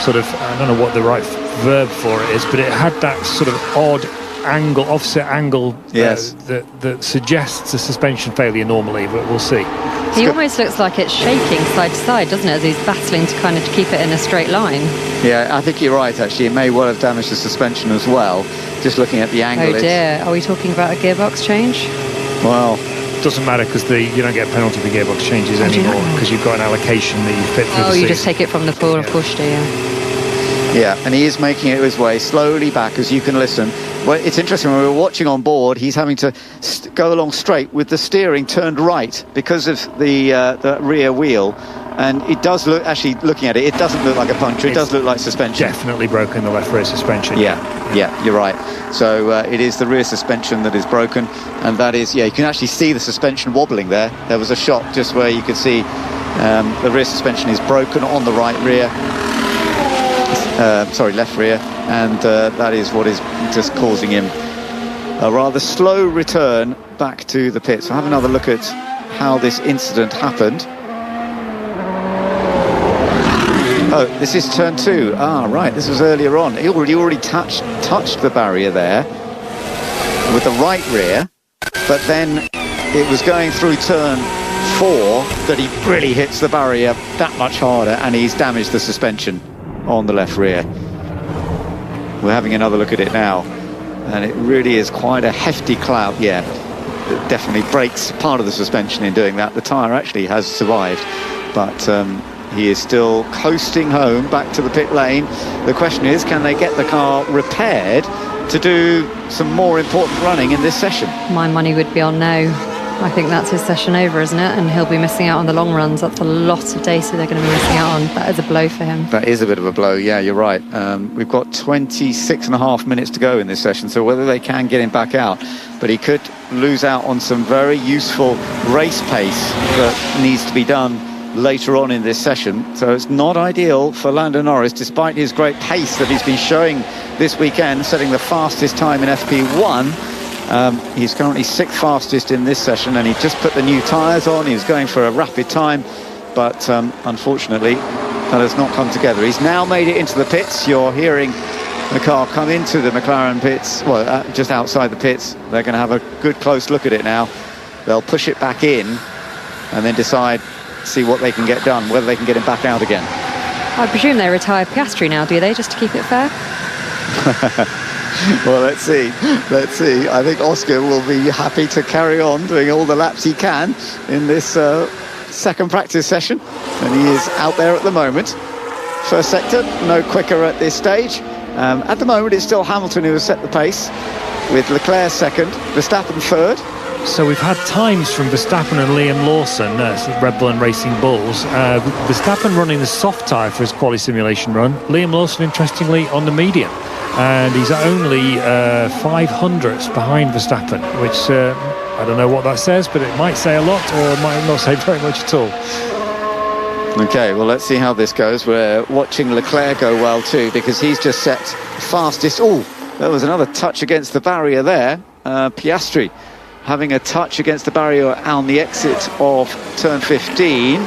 sort of, I don't know what the right verb for it is, but it had that sort of odd angle, offset angle, that suggests a suspension failure normally, but we'll see. He almost looks like it's shaking side to side, doesn't it, as he's battling to kind of keep it in a straight line. Yeah, I think you're right, actually. It may well have damaged the suspension as well, just looking at the angle. Oh dear, are we talking about a gearbox change? Well, doesn't matter, because you don't get a penalty for gearbox changes anymore, because you've got an allocation that you fit through the you just take it from the pool of push, do you? Yeah, and he is making it his way slowly back, as you can listen. Well, it's interesting, when we were watching on board, he's having to go along straight with the steering turned right because of the rear wheel. And it does look, actually looking at it, it doesn't look like a puncture, it does look like suspension. Definitely broken the left rear suspension. Yeah, you're right. So it is the rear suspension that is broken, and that is, you can actually see the suspension wobbling there. There was a shot just where you could see the rear suspension is broken on the right rear. Left rear, and that is what is just causing him a rather slow return back to the pits. So have another look at how this incident happened. Oh, this is turn 2. Right, this was earlier on. He already touched the barrier there with the right rear, but then it was going through turn 4 that he really hits the barrier that much harder, and he's damaged the suspension on the left rear. We're having another look at it now, and it really is quite a hefty clout. It definitely breaks part of the suspension in doing that. The tyre actually has survived, but he is still coasting home back to the pit lane. The question is, can they get the car repaired to do some more important running in this session? My money would be on no. I think that's his session over, isn't it? And he'll be missing out on the long runs. That's a lot of data they're going to be missing out on. That is a blow for him. That is a bit of a blow, yeah, you're right. We've got 26 and a half minutes to go in this session, so whether they can get him back out, but he could lose out on some very useful race pace that needs to be done later on in this session. So it's not ideal for Lando Norris, despite his great pace that he's been showing this weekend, setting the fastest time in FP1. He's currently 6th fastest in this session, and he just put the new tyres on. He was going for a rapid time, but unfortunately that has not come together. He's now made it into the pits. You're hearing the car come into the McLaren pits, well, just outside the pits. They're going to have a good close look at it now. They'll push it back in and then decide, see what they can get done, whether they can get him back out again. I presume they retire Piastri now, do they, just to keep it fair? Well, let's see. I think Oscar will be happy to carry on doing all the laps he can in this second practice session, and he is out there at the moment. First sector, no quicker at this stage. At the moment, it's still Hamilton who has set the pace, with Leclerc second, Verstappen third. So we've had times from Verstappen and Liam Lawson, Red Bull and Racing Bulls. Verstappen running the soft tyre for his quali simulation run. Liam Lawson, interestingly, on the medium. And he's only 500ths behind Verstappen, which I don't know what that says, but it might say a lot, or it might not say very much at all. Okay, well, let's see how this goes. We're watching Leclerc go well too, because he's just set fastest. Oh, there was another touch against the barrier there. Piastri having a touch against the barrier on the exit of turn 15.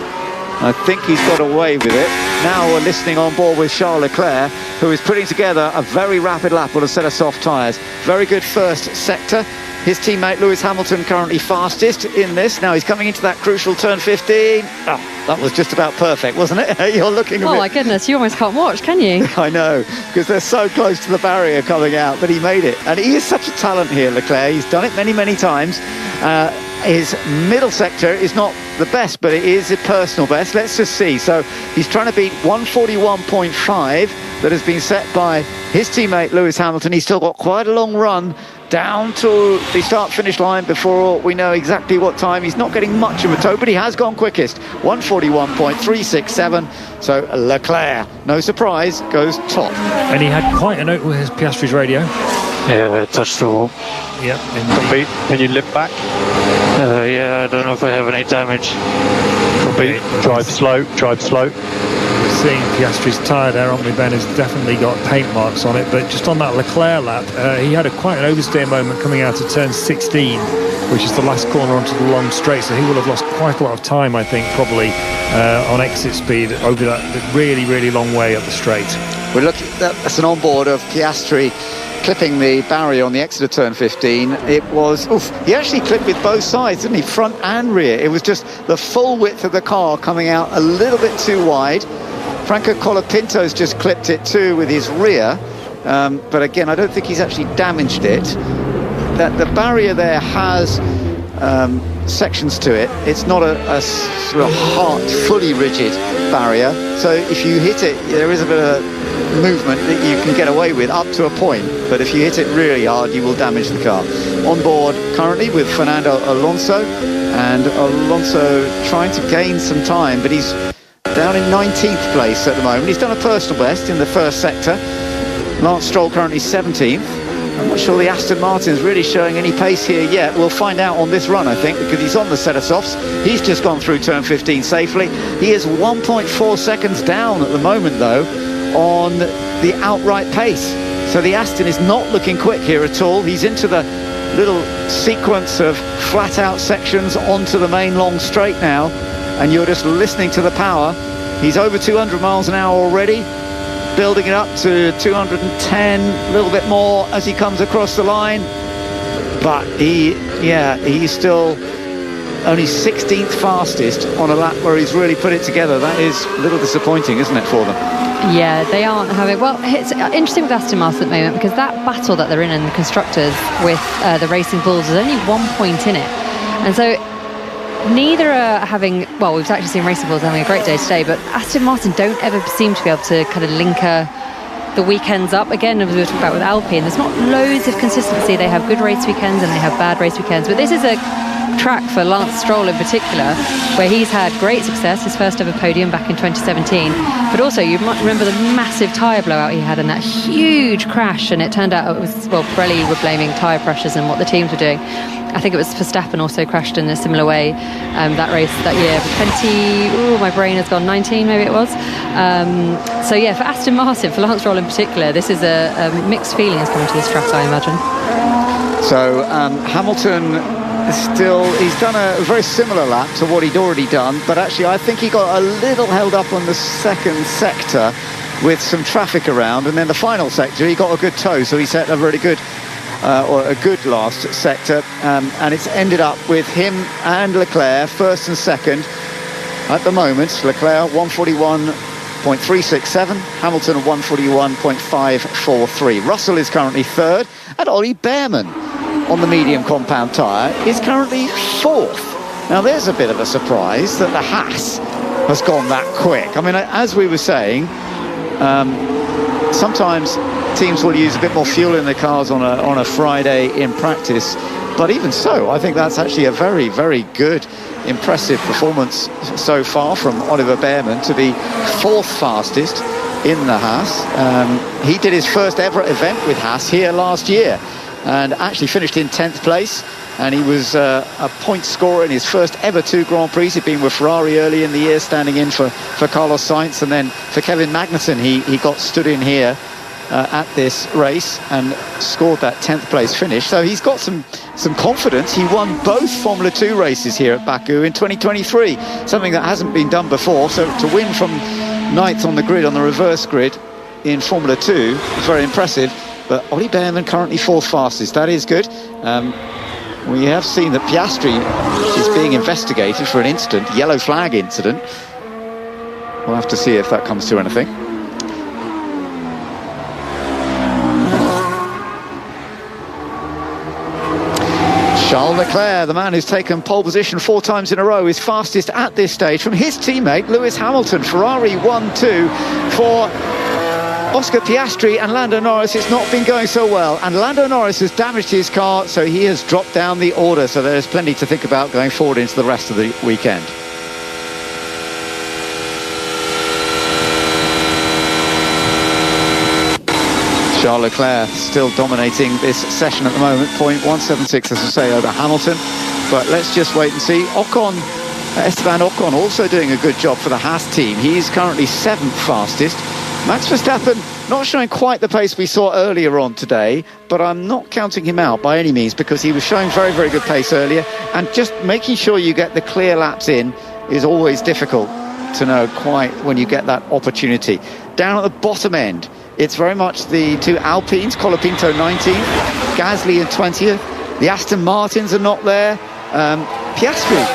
I think he's got away with it. Now we're listening on board with Charles Leclerc, who is putting together a very rapid lap with a set of soft tyres. Very good first sector. His teammate Lewis Hamilton currently fastest in this. Now he's coming into that crucial turn 15. Oh, that was just about perfect, wasn't it? You're looking a bit... Oh my goodness, you almost can't watch, can you? I know, because they're so close to the barrier coming out, but he made it. And he is such a talent here, Leclerc. He's done it many, many times. His middle sector is not the best, but it is a personal best. Let's just see. So he's trying to beat 141.5 that has been set by his teammate Lewis Hamilton. He's still got quite a long run down to the start-finish line before we know exactly what time. He's not getting much of a toe, but he has gone quickest. 141.367. So Leclerc, no surprise, goes top. And he had quite a note with his Piastri's radio. Yeah, touched the wall. Yeah. Can you lift back? Yeah, I don't know if I have any damage. Drive slow. We're seeing Piastri's tyre there, aren't we, Ben? Has definitely got paint marks on it, but just on that Leclerc lap, he had quite an oversteer moment coming out of turn 16, which is the last corner onto the long straight, so he will have lost quite a lot of time, I think, probably on exit speed over that really, really long way up the straight. We're looking at that's an onboard of Piastri clipping the barrier on the exit of turn 15. It was, he actually clipped with both sides, didn't he? Front and rear. It was just the full width of the car coming out a little bit too wide. Franco Colapinto's just clipped it too with his rear. But again, I don't think he's actually damaged it. That the barrier there has sections to it. It's not a sort of hard, fully rigid barrier. So if you hit it, there is a bit of movement that you can get away with up to a point, but if you hit it really hard, you will damage the car. On board currently with Fernando Alonso, and Alonso trying to gain some time, but he's down in 19th place at the moment. He's done a personal best in the first sector. Lance Stroll currently 17th. I'm not sure the Aston Martin's really showing any pace here yet. We'll find out on this run, I think, because he's on the set of softs. He's just gone through turn 15 safely. He is 1.4 seconds down at the moment, though, on the outright pace. So the Aston is not looking quick here at all. He's into the little sequence of flat out sections onto the main long straight now, and you're just listening to the power. He's over 200 miles an hour already, building it up to 210, a little bit more as he comes across the line. But he's still only 16th fastest on a lap where he's really put it together. That is a little disappointing, isn't it, for them? Yeah, they aren't having... Well, it's interesting with Aston Martin at the moment, because that battle that they're in the constructors with the Racing Bulls, there's only 1 point in it. And so neither are having... Well, we've actually seen Racing Bulls having a great day today, but Aston Martin don't ever seem to be able to kind of linker the weekends up. Again, as we were talking about with Alpine, there's not loads of consistency. They have good race weekends and they have bad race weekends, but this is a track for Lance Stroll in particular, where he's had great success, his first ever podium back in 2017, but also you might remember the massive tyre blowout he had and that huge crash, and it turned out it was, well, Pirelli were blaming tyre pressures and what the teams were doing. I think it was Verstappen also crashed in a similar way that race that year. My brain has gone 19, maybe it was. So yeah, for Aston Martin, for Lance Stroll in particular, this is a mixed feelings coming to this track, I imagine. So Hamilton he's done a very similar lap to what he'd already done, but actually I think he got a little held up on the second sector with some traffic around, and then the final sector he got a good toe, so he set a really good or a good last sector, and it's ended up with him and Leclerc first and second at the moment. Leclerc 141.367, Hamilton 141.543. Russell is currently third, and Ollie Behrman on the medium compound tyre is currently fourth. Now there's a bit of a surprise that the Haas has gone that quick. I mean, as we were saying, sometimes teams will use a bit more fuel in their cars on a Friday in practice, but even so, I think that's actually a very, very good, impressive performance so far from Oliver Behrman to be fourth fastest in the Haas. He did his first ever event with Haas here last year and actually finished in 10th place, and he was a point scorer in his first ever 2 Grand Prix. He'd been with Ferrari early in the year, standing in for Carlos Sainz, and then for Kevin Magnussen he got stood in here at this race and scored that 10th place finish. So he's got some confidence. He won both Formula 2 races here at Baku in 2023, something that hasn't been done before. So to win from 9th on the grid, on the reverse grid in Formula 2 is very impressive. But Ollie Behrman currently 4th fastest. That is good. We have seen that Piastri is being investigated for an incident, yellow flag incident. We'll have to see if that comes to anything. Charles Leclerc, the man who's taken pole position 4 times in a row, is fastest at this stage from his teammate Lewis Hamilton. Ferrari 1-2 for Oscar Piastri and Lando Norris. It's not been going so well, and Lando Norris has damaged his car, so he has dropped down the order. So there's plenty to think about going forward into the rest of the weekend. Charles Leclerc still dominating this session at the moment, 0.176, as I say, over Hamilton. But let's just wait and see. Esteban Ocon also doing a good job for the Haas team. He's currently 7th fastest. Max Verstappen not showing quite the pace we saw earlier on today, but I'm not counting him out by any means, because he was showing very, very good pace earlier, and just making sure you get the clear laps in is always difficult to know quite when you get that opportunity. Down at the bottom end, it's very much the 2 Alpines, Colapinto 19th, Gasly in 20th. The Aston Martins are not there. Piastri,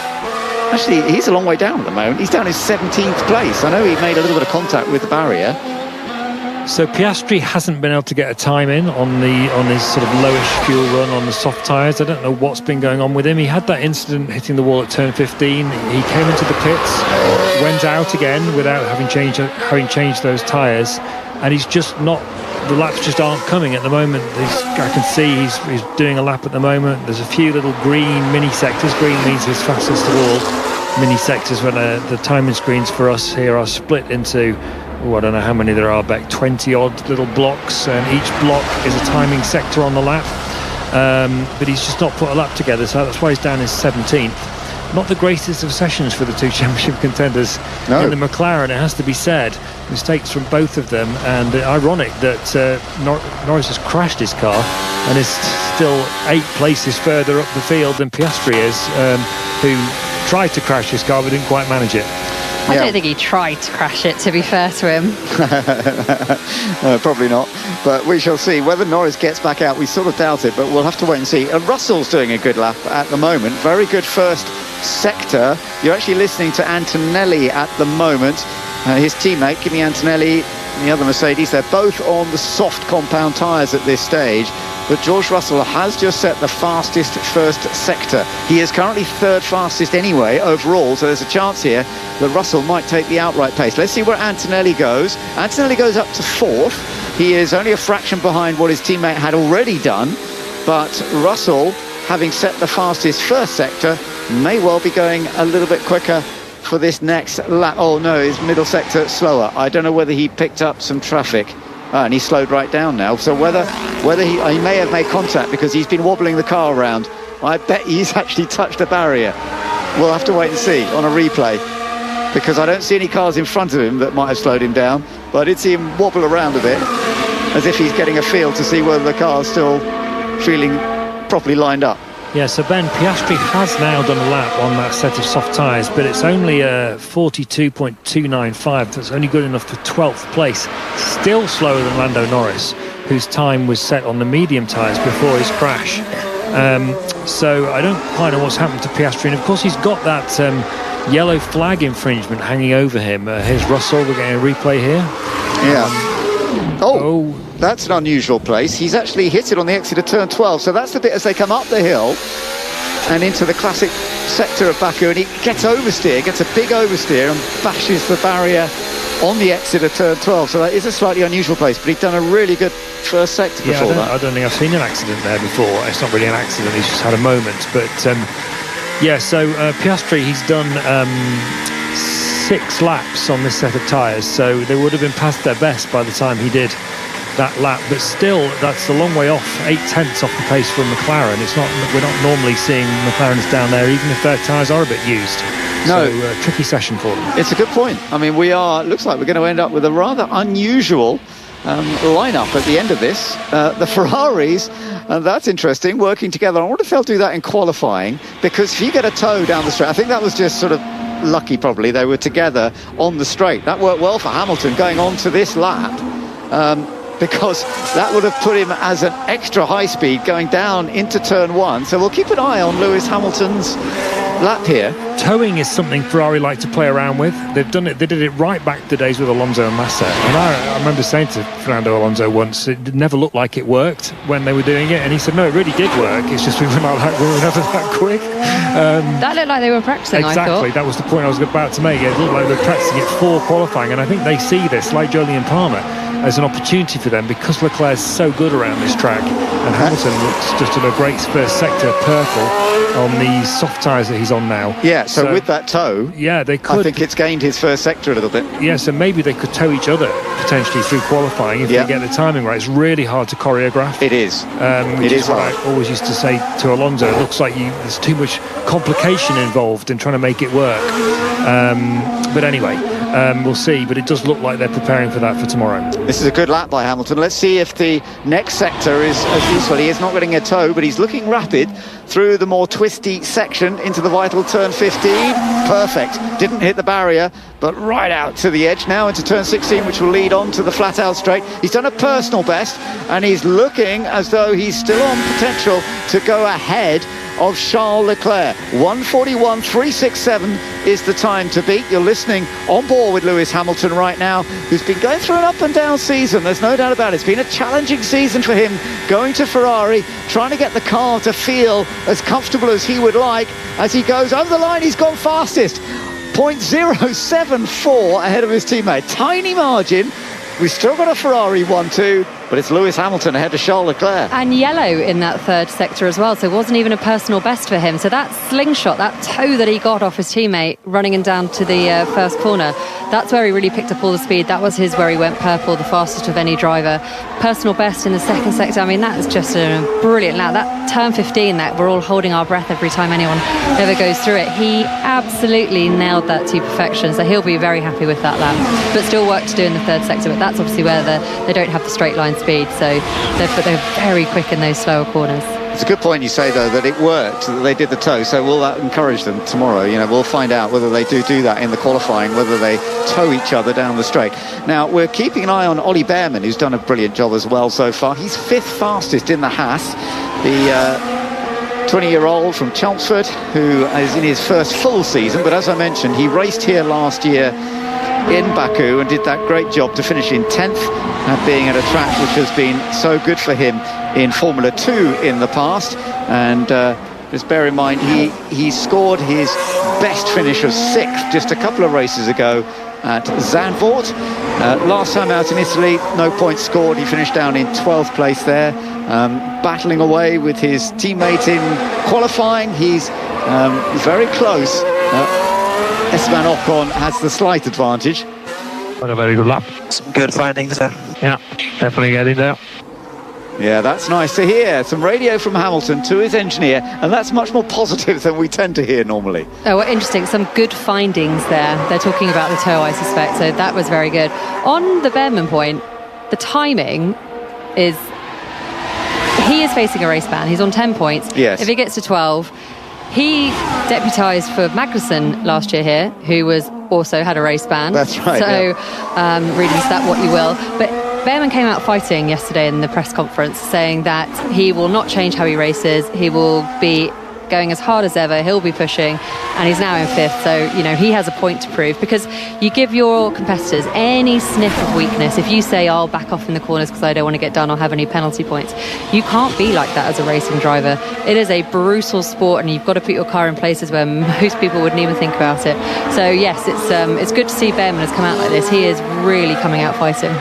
actually, he's a long way down at the moment. He's down in 17th place. I know he made a little bit of contact with the barrier. So Piastri hasn't been able to get a time in on his sort of lowish fuel run on the soft tyres. I don't know what's been going on with him. He had that incident hitting the wall at turn 15. He came into the pits, went out again without having changed those tyres, and he's just not. The laps just aren't coming at the moment. I can see he's doing a lap at the moment. There's a few little green mini sectors. Green means his fastest of all. Mini sectors when the timing screens for us here are split into, I don't know how many there are, Beck, 20 odd little blocks, and each block is a timing sector on the lap. But he's just not put a lap together, so that's why he's down in 17th. Not the greatest of sessions for the 2 championship contenders in the McLaren, it has to be said. Mistakes from both of them, and ironic that Norris has crashed his car and is still 8 places further up the field than Piastri is, who tried to crash his car but didn't quite manage it. I don't think he tried to crash it, to be fair to him. No, probably not, but we shall see. Whether Norris gets back out, we sort of doubt it, but we'll have to wait and see. Russell's doing a good lap at the moment, very good first sector. You're actually listening to Antonelli at the moment, his teammate Kimi Antonelli and the other Mercedes. They're both on the soft compound tyres at this stage, but George Russell has just set the fastest first sector. He is currently 3rd fastest anyway overall, so there's a chance here that Russell might take the outright pace. Let's see where Antonelli goes. Antonelli goes up to 4th. He is only a fraction behind what his teammate had already done, but Russell having set the fastest first sector, may well be going a little bit quicker for this next lap. Oh no, his middle sector slower. I don't know whether he picked up some traffic. And he slowed right down now. So whether he may have made contact because he's been wobbling the car around. I bet he's actually touched a barrier. We'll have to wait and see on a replay, because I don't see any cars in front of him that might have slowed him down, but I did see him wobble around a bit as if he's getting a feel to see whether the car's still feeling properly lined up. Yeah, so Ben, Piastri has now done a lap on that set of soft tyres, but it's only 42.295. That's only good enough for 12th place. Still slower than Lando Norris, whose time was set on the medium tyres before his crash. So I don't quite know what's happened to Piastri. And of course, he's got that yellow flag infringement hanging over him. Here's Russell. We're getting a replay here. Yeah. That's an unusual place. He's actually hit it on the exit of turn 12, so that's the bit as they come up the hill and into the classic sector of Baku, and he gets a big oversteer and bashes the barrier on the exit of turn 12, so that is a slightly unusual place, but he'd done a really good first sector before that. I don't think I've seen an accident there before. It's not really an accident, he's just had a moment, but Piastri, he's done 6 laps on this set of tyres, so they would have been past their best by the time he did that lap, but still that's a long way off, 8/10 off the pace from McLaren. We're not normally seeing McLarens down there, even if their tyres are a bit used. No. So tricky session for them. It's a good point. I mean, looks like we're going to end up with a rather unusual lineup at the end of this. The Ferraris, and that's interesting, working together. I wonder if they'll do that in qualifying, because if you get a tow down the straight, I think that was just sort of lucky probably, they were together on the straight. That worked well for Hamilton going on to this lap, because that would have put him as an extra high speed going down into turn 1. So we'll keep an eye on Lewis Hamilton's lap here. Towing is something Ferrari like to play around with. They did it right back to the days with Alonso and Massa. And I remember saying to Fernando Alonso once, it never looked like it worked when they were doing it, and he said no, it really did work, it's just we were never that quick. That looked like they were practicing. Exactly, I thought. That was the point I was about to make. It looked like they were practicing it for qualifying, and I think they see this, like Jolyon Palmer, as an opportunity for them, because Leclerc's so good around this track, and Hamilton looks just in a great first sector purple on the soft tyres that he's on now. Yeah, so with that tow, yeah, they could. I think it's gained his first sector a little bit. Yeah, so maybe they could tow each other potentially through qualifying if they get the timing right. It's really hard to choreograph. It is. It is what I always used to say to Alonso. It looks like there's too much complication involved in trying to make it work. But anyway, we'll see. But it does look like they're preparing for that for tomorrow. This is a good lap by Hamilton. Let's see if the next sector is as useful. He is not getting a tow, but he's looking rapid through the more twisty section into the vital turn 15. Perfect. Didn't hit the barrier, but right out to the edge. Now into turn 16, which will lead on to the flat out straight. He's done a personal best, and he's looking as though he's still on potential to go ahead of Charles Leclerc. 1:41.367 is the time to beat. You're listening on board with Lewis Hamilton right now, who's been going through an up and down season. There's no doubt about it. It's been a challenging season for him, going to Ferrari, trying to get the car to feel as comfortable as he would like. As he goes over the line, he's gone fastest. 0.074 ahead of his teammate. Tiny margin. We've still got a Ferrari 1-2, but it's Lewis Hamilton ahead of Charles Leclerc. And yellow in that third sector as well, so it wasn't even a personal best for him. So that slingshot, that toe that he got off his teammate running him down to the first corner, that's where he really picked up all the speed. That was where he went purple, the fastest of any driver. Personal best in the second sector. I mean, that is just a brilliant lap. That turn 15, that we're all holding our breath every time anyone ever goes through it. He absolutely nailed that to perfection, so he'll be very happy with that lap. But still work to do in the third sector, but that's obviously where they don't have the straight line speed, so they're very quick in those slower corners. It's a good point you say, though, that it worked, that they did the tow. So will that encourage them tomorrow? You know, we'll find out whether they do that in the qualifying, whether they tow each other down the straight. Now, we're keeping an eye on Ollie Behrman, who's done a brilliant job as well so far. He's 5th fastest in the Haas. The 20-year-old from Chelmsford, who is in his first full season. But as I mentioned, he raced here last year in Baku and did that great job to finish in 10th, being at a track which has been so good for him in Formula 2 in the past, and Just bear in mind, he scored his best finish of 6th just a couple of races ago at Zandvoort. Last time out in Italy, no points scored. He finished down in 12th place there, battling away with his teammate in qualifying. He's very close. Esteban Ocon has the slight advantage. Had a very good lap. Some good findings there. Yeah, definitely getting there. Yeah, that's nice to hear. Some radio from Hamilton to his engineer, and that's much more positive than we tend to hear normally. Oh, well, interesting. Some good findings there. They're talking about the toe, I suspect, so that was very good. On the Behrman point, the timing is... He is facing a race ban. He's on 10 points. Yes. If he gets to 12... He deputised for Magnussen last year here, who also had a race ban. That's right. So, read into that what you will. But Behrman came out fighting yesterday in the press conference, saying that he will not change how he races. He will be going as hard as ever. He'll be pushing, and he's now in 5th. So, you know, he has a point to prove, because you give your competitors any sniff of weakness. If you say, I'll back off in the corners because I don't want to get done or have any penalty points, you can't be like that as a racing driver. It is a brutal sport, and you've got to put your car in places where most people wouldn't even think about it. So yes, it's good to see Behrman has come out like this. He is really coming out fighting.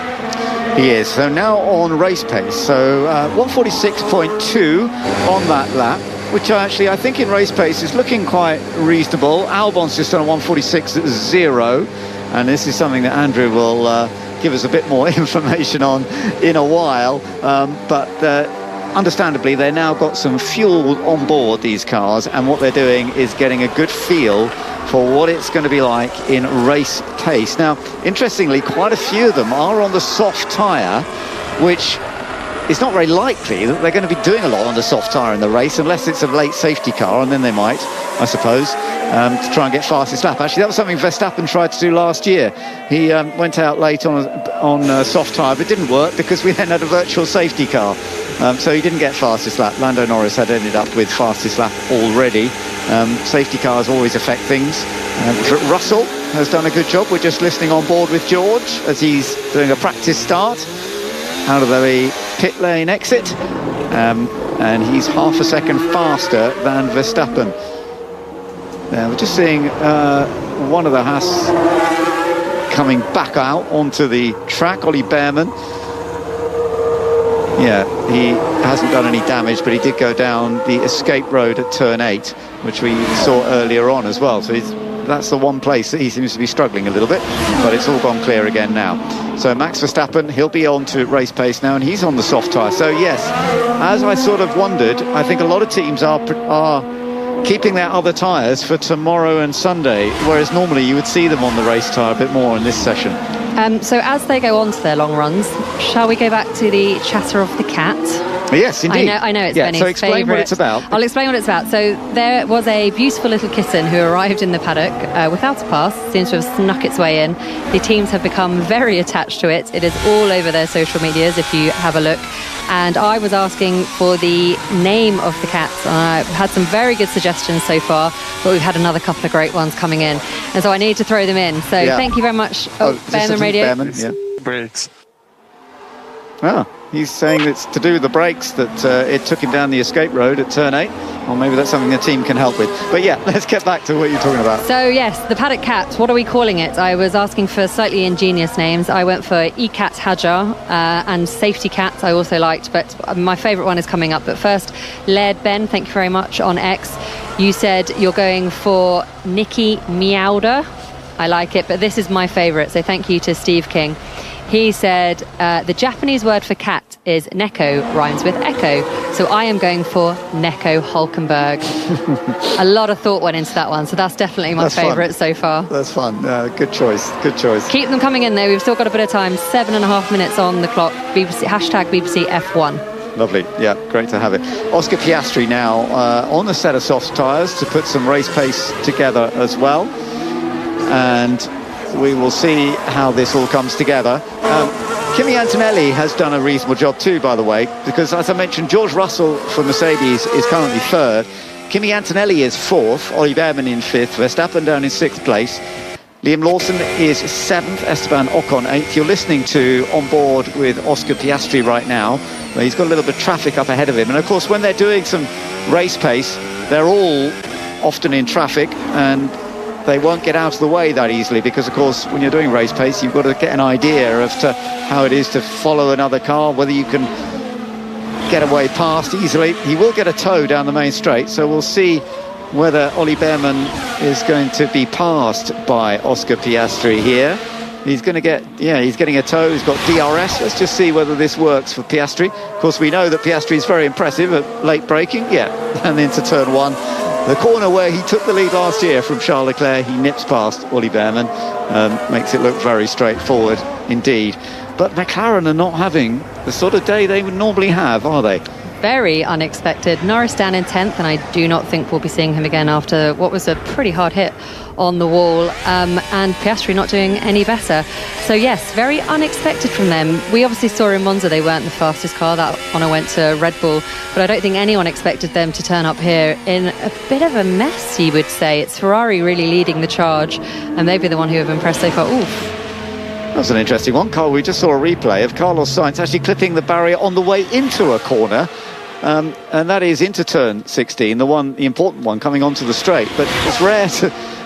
He is. So now on race pace. So 146.2 on that lap, which actually I think in race pace is looking quite reasonable. Albon's just on a 146.0, and this is something that Andrew will give us a bit more information on in a while. But understandably, they've now got some fuel on board, these cars, and what they're doing is getting a good feel for what it's going to be like in race pace. Now, interestingly, quite a few of them are on the soft tyre, which it's not very likely that they're going to be doing a lot on the soft tyre in the race, unless it's a late safety car, and then they might, I suppose, to try and get fastest lap. Actually, that was something Verstappen tried to do last year. He went out late on soft tyre, but it didn't work because we then had a virtual safety car. So he didn't get fastest lap. Lando Norris had ended up with fastest lap already. Safety cars always affect things. Russell has done a good job. We're just listening on board with George as he's doing a practice start out of the pit lane exit, and he's half a second faster than Verstappen. Now we're just seeing one of the Haas coming back out onto the track, Ollie Behrman. Yeah, he hasn't done any damage, but he did go down the escape road at turn 8, which we saw earlier on as well. So that's the one place that he seems to be struggling a little bit, but it's all gone clear again now. So Max Verstappen, he'll be on to race pace now, and he's on the soft tyre. So yes, as I sort of wondered, I think a lot of teams are keeping their other tyres for tomorrow and Sunday, whereas normally you would see them on the race tyre a bit more in this session. So as they go on to their long runs, shall we go back to the chatter of the cat? Yes, indeed. I know it's Benny's so explain favourite. what it's about. I'll explain what it's about. So there was a beautiful little kitten who arrived in the paddock without a pass, seems to have snuck its way in. The teams have become very attached to it. It is all over their social medias if you have a look. And I was asking for the name of the cat. I've had some very good suggestions so far, but we've had another couple of great ones coming in. And so I need to throw them in. So thank you very much. Behrman Radio. Behrman, yeah. Brakes. Oh, he's saying it's to do with the brakes that it took him down the escape road at turn 8. Or maybe that's something the team can help with. But yeah, let's get back to what you're talking about. So yes, the paddock cat, what are we calling it? I was asking for slightly ingenious names. I went for E-Cat Hajar and Safety Cat I also liked, but my favourite one is coming up. But first, Laird Ben, thank you very much on X. You said you're going for Nikki Meowder. I like it, but this is my favourite, so thank you to Steve King. He said the Japanese word for cat is neko, rhymes with echo. So I am going for Neko Hulkenberg. A lot of thought went into that one, so that's definitely my favourite so far. That's fun. Good choice. Good choice. Keep them coming in though. We've still got a bit of time. 7.5 minutes on the clock. BBC, #BBC F1. Lovely. Yeah, great to have it. Oscar Piastri now on a set of soft tyres to put some race pace together as well. And we will see how this all comes together. Kimi Antonelli has done a reasonable job too, by the way, because as I mentioned, George Russell for Mercedes is currently 3rd. Kimi Antonelli is 4th, Ollie Behrman in 5th, Verstappen down in 6th place. Liam Lawson is 7th, Esteban Ocon 8th. You're listening to On Board with Oscar Piastri right now. He's got a little bit of traffic up ahead of him. And of course, when they're doing some race pace, they're all often in traffic, and they won't get out of the way that easily, because of course when you're doing race pace you've got to get an idea of how it is to follow another car, whether you can get away past easily. He will get a tow down the main straight, so we'll see whether Ollie Behrman is going to be passed by Oscar Piastri here. He's going to get, he's getting a tow. He's got DRS. Let's just see whether this works for Piastri. Of course, we know that Piastri is very impressive at late braking. And into turn one. The corner where he took the lead last year from Charles Leclerc, he nips past Ollie Behrman. Makes it look very straightforward indeed. But McLaren are not having the sort of day they would normally have, are they? Very unexpected. Norris down in 10th, and I do not think we'll be seeing him again after what was a pretty hard hit on the wall, and Piastri not doing any better. So yes, very unexpected from them. We obviously saw in Monza they weren't the fastest car. That honour went to Red Bull, but I don't think anyone expected them to turn up here in a bit of a mess, you would say. It's Ferrari really leading the charge, and they've been the one who have impressed so far. Oof. That was an interesting one, Carl. We just saw a replay of Carlos Sainz actually clipping the barrier on the way into a corner, and that is into turn 16, the important one coming onto the straight. But it's rare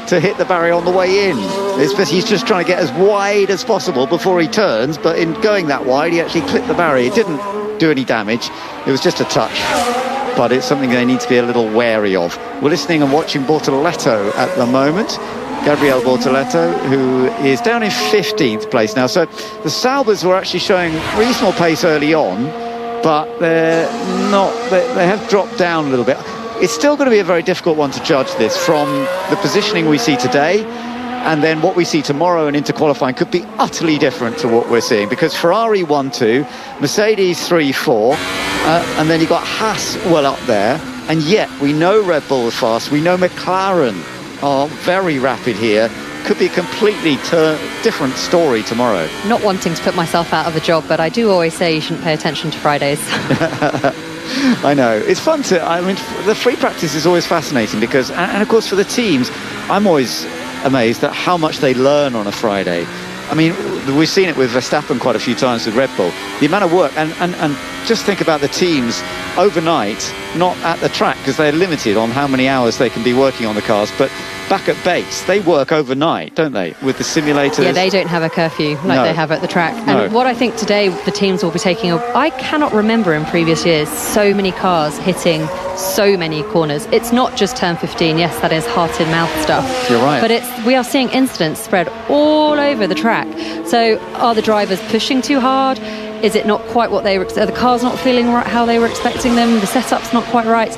to hit the barrier on the way in. He's just trying to get as wide as possible before he turns, but in going that wide, he actually clipped the barrier. It didn't do any damage. It was just a touch, but it's something they need to be a little wary of. We're listening and watching Bortoleto at the moment. Gabriel Bortoleto, who is down in 15th place now. So the Saubers were actually showing reasonable pace early on, but they're not. They have dropped down a little bit. It's still going to be a very difficult one to judge this from the positioning we see today, and then what we see tomorrow and into qualifying could be utterly different to what we're seeing, because Ferrari 1-2, Mercedes 3-4, and then you've got Haas well up there, and yet we know Red Bull is fast, we know McLaren are very rapid here. Could be a completely different story tomorrow. Not wanting to put myself out of a job, but I do always say you shouldn't pay attention to Fridays. I know. It's fun the free practice is always fascinating because, and of course for the teams, I'm always amazed at how much they learn on a Friday. I mean, we've seen it with Verstappen quite a few times with Red Bull. The amount of work, and just think about the teams overnight, not at the track because they're limited on how many hours they can be working on the cars, but back at base, they work overnight, don't they, with the simulators? Yeah, they don't have a curfew like they have at the track. And what I think today the teams will be taking, I cannot remember in previous years so many cars hitting so many corners. It's not just turn 15, yes, that is heart in mouth stuff. You're right. But we are seeing incidents spread all over the track. So are the drivers pushing too hard? Is it not quite what are the cars not feeling right how they were expecting them? The setup's not quite right.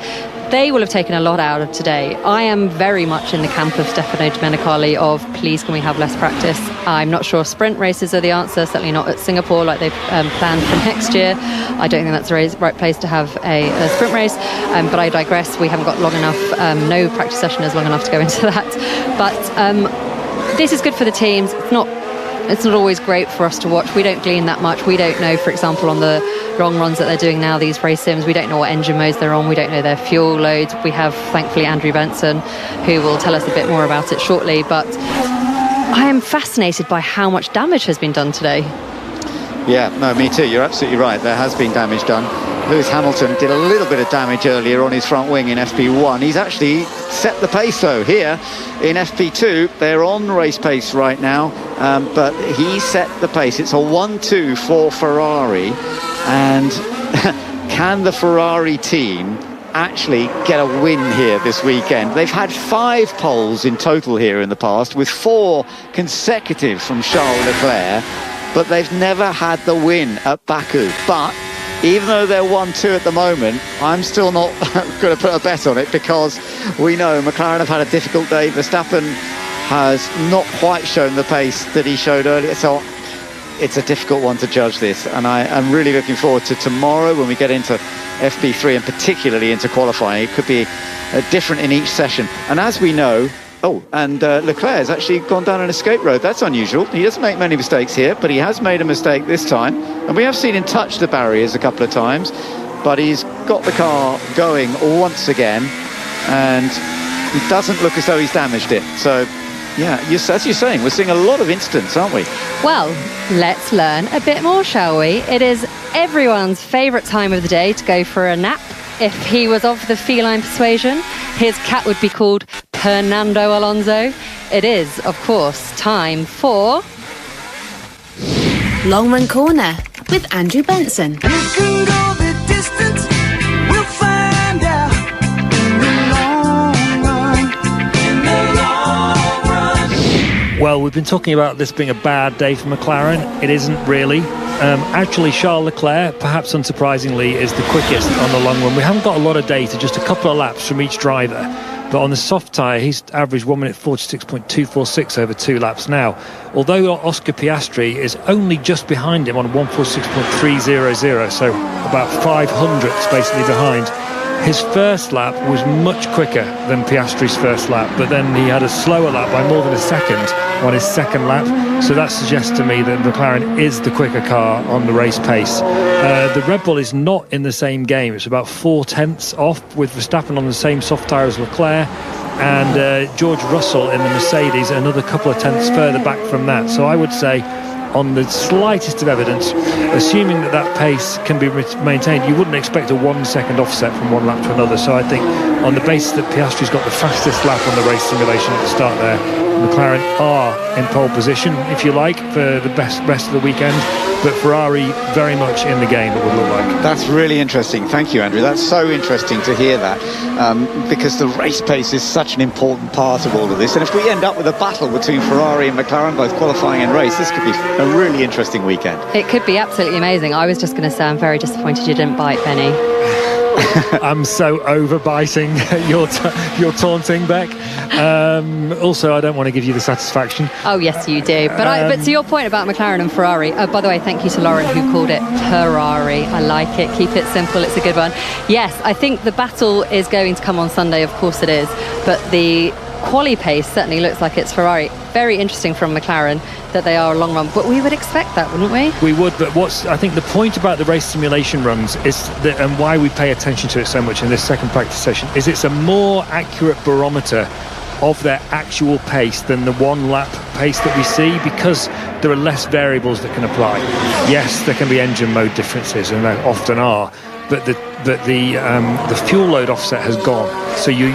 They will have taken a lot out of today. I am very much in the camp of Stefano Domenicali of please can we have less practice. I'm not sure sprint races are the answer, certainly not at Singapore like they've planned for next year. I don't think that's the right place to have a sprint race, but I digress. We haven't got long enough, no practice session is long enough to go into that. But this is good for the teams. It's not always great for us to watch. We don't glean that much. We don't know, for example, on the long runs that they're doing now, these race sims, we don't know what engine modes they're on. We don't know their fuel loads. We have, thankfully, Andrew Benson, who will tell us a bit more about it shortly. But I am fascinated by how much damage has been done today. Yeah, no, me too. You're absolutely right. There has been damage done. Lewis Hamilton did a little bit of damage earlier on his front wing in FP1. He's actually set the pace, though, here in FP2. They're on race pace right now, but he set the pace. It's a 1-2 for Ferrari. And can the Ferrari team actually get a win here this weekend? They've had 5 poles in total here in the past, with 4 consecutive from Charles Leclerc, but they've never had the win at Baku. But even though they're 1-2 at the moment, I'm still not going to put a bet on it, because we know McLaren have had a difficult day. Verstappen has not quite shown the pace that he showed earlier, so it's a difficult one to judge this, and I am really looking forward to tomorrow when we get into FP3 and particularly into qualifying. It could be different in each session, and as we know, Leclerc has actually gone down an escape road. That's unusual. He doesn't make many mistakes here, but he has made a mistake this time, and we have seen him touch the barriers a couple of times, but he's got the car going once again, and it doesn't look as though he's damaged it. So yeah, as you're saying, we're seeing a lot of incidents, aren't we? Well, let's learn a bit more, shall we? It is everyone's favourite time of the day to go for a nap. if he was of the feline persuasion, his cat would be called Fernando Alonso. It is, of course, time for Long Run Corner with Andrew Benson. You can go the distance, we'll find out in the long run. Well, we've been talking about this being a bad day for McLaren. It isn't really. Actually, Charles Leclerc, perhaps unsurprisingly, is the quickest on the long run. We haven't got a lot of data, just a couple of laps from each driver. But on the soft tyre, he's averaged 1 minute 46.246 over 2 laps now. Although Oscar Piastri is only just behind him on 146.300, so about 500ths basically behind. His first lap was much quicker than Piastri's first lap, but then he had a slower lap by more than a second on his second lap. So that suggests to me that McLaren is the quicker car on the race pace. The Red Bull is not in the same game. It's about 4/10 off, with Verstappen on the same soft tyre as Leclerc, and George Russell in the Mercedes another couple of tenths further back from that. So I would say, on the slightest of evidence, assuming that pace can be maintained, you wouldn't expect a 1 second offset from one lap to another. So I think on the basis that Piastri's got the fastest lap on the race simulation at the start there, McLaren are in pole position, if you like, for the rest of the weekend, but Ferrari very much in the game, it would look like. That's really interesting. Thank you, Andrew. That's so interesting to hear that, because the race pace is such an important part of all of this. And if we end up with a battle between Ferrari and McLaren, both qualifying and race, this could be a really interesting weekend. It could be absolutely amazing. I was just going to say I'm very disappointed you didn't bite, Benny. I'm so overbiting your taunting, Beck. Also, I don't want to give you the satisfaction. Oh yes, you do. But to your point about McLaren and Ferrari, by the way, thank you to Lauren who called it Ferrari. I like it. Keep it simple. It's a good one. Yes, I think the battle is going to come on Sunday. Of course it is. But the quali pace certainly looks like it's Ferrari. Very interesting from McLaren that they are a long run, but we would expect that, wouldn't we? We would, but I think the point about the race simulation runs is that, and why we pay attention to it so much in this second practice session, is it's a more accurate barometer of their actual pace than the one lap pace that we see, because there are less variables that can apply. Yes, there can be engine mode differences, and there often are, but the fuel load offset has gone, so you're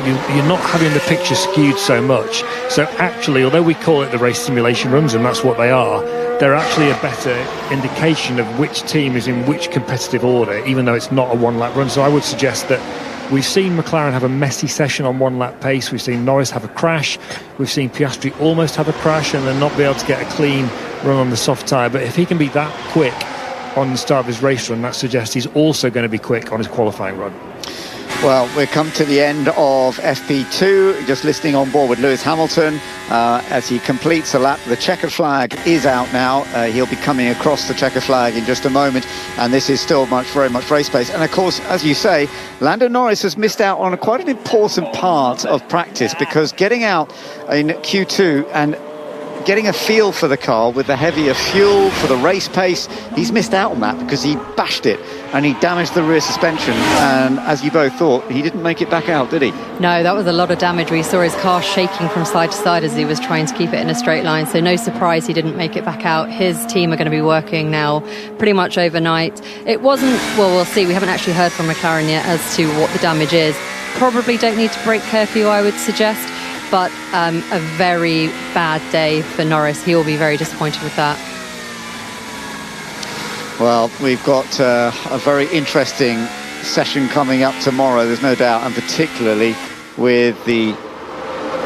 not having the picture skewed so much. So actually, although we call it the race simulation runs, and that's what they are, they're actually a better indication of which team is in which competitive order, even though it's not a one-lap run. So I would suggest that we've seen McLaren have a messy session on one-lap pace. We've seen Norris have a crash. We've seen Piastri almost have a crash and then not be able to get a clean run on the soft tyre. But if he can be that quick on the start of his race run, that suggests he's also going to be quick on his qualifying run. Well, we've come to the end of FP2, just listening on board with Lewis Hamilton as he completes a lap. The checkered flag is out now. He'll be coming across the checkered flag in just a moment, and this is still very much race pace. And of course, as you say, Lando Norris has missed out on quite an important part of practice, because getting out in Q2 and getting a feel for the car with the heavier fuel for the race pace, he's missed out on that because he bashed it and he damaged the rear suspension, and as you both thought, he didn't make it back out, did he? No, that was a lot of damage. We saw his car shaking from side to side as he was trying to keep it in a straight line, so no surprise he didn't make it back out. His team are going to be working now pretty much overnight. It wasn't, well, we'll see, we haven't actually heard from McLaren yet as to what the damage is. Probably don't need to brake curfew, I would suggest, but a very bad day for Norris. He will be very disappointed with that. Well, we've got a very interesting session coming up tomorrow, there's no doubt, and particularly with the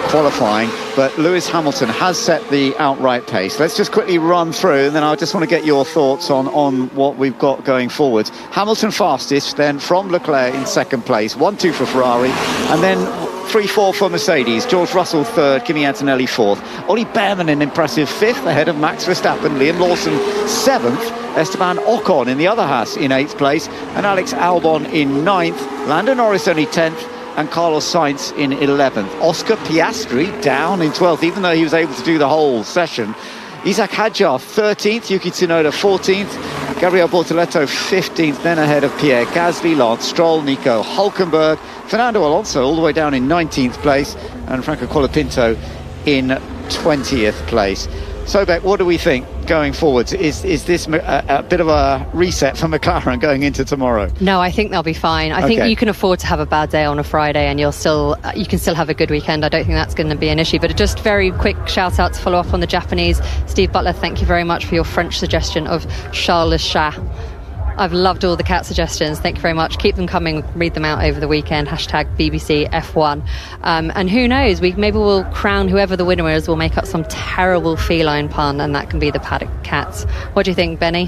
qualifying. But Lewis Hamilton has set the outright pace. Let's just quickly run through, and then I just want to get your thoughts on what we've got going forward. Hamilton fastest, then from Leclerc in second place, 1-2 for Ferrari, and then 3-4 for Mercedes. George Russell third, Kimi Antonelli fourth. Ollie Behrman in impressive fifth, ahead of Max Verstappen. Liam Lawson seventh. Esteban Ocon in the other Haas in eighth place. And Alex Albon in ninth. Lando Norris only 10th. And Carlos Sainz in 11th. Oscar Piastri down in 12th, even though he was able to do the whole session. Isaac Hadjar 13th, Yuki Tsunoda 14th, Gabriel Bortoleto 15th, then ahead of Pierre Gasly, Lance Stroll, Nico Hülkenberg, Fernando Alonso all the way down in 19th place, and Franco Colapinto in 20th place. So, Beck, what do we think going forwards? Is this a bit of a reset for McLaren going into tomorrow? No, I think they'll be fine. I think you can afford to have a bad day on a Friday, and you can still have a good weekend. I don't think that's going to be an issue. But just very quick shout out to follow up on the Japanese. Steve Butler, thank you very much for your French suggestion of Charles Le Chat. I've loved all the cat suggestions. Thank you very much. Keep them coming. Read them out over the weekend. Hashtag BBC F1. And who knows? Maybe we'll crown whoever the winner is. We'll make up some terrible feline pun, and that can be the paddock cats. What do you think, Benny?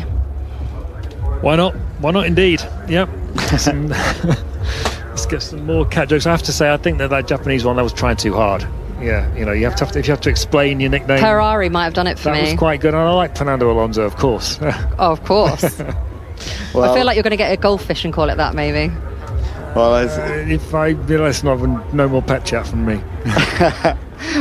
Why not? Why not indeed? Yep. Let's get some more cat jokes. I have to say, I think that Japanese one, that was trying too hard. Yeah, you have to if you have to explain your nickname. Ferrari might have done it for me. That was quite good. And I like Fernando Alonso, of course. Oh, of course. Well, I feel like you're going to get a goldfish and call it that, maybe. Well, if I realise no more pet chat from me.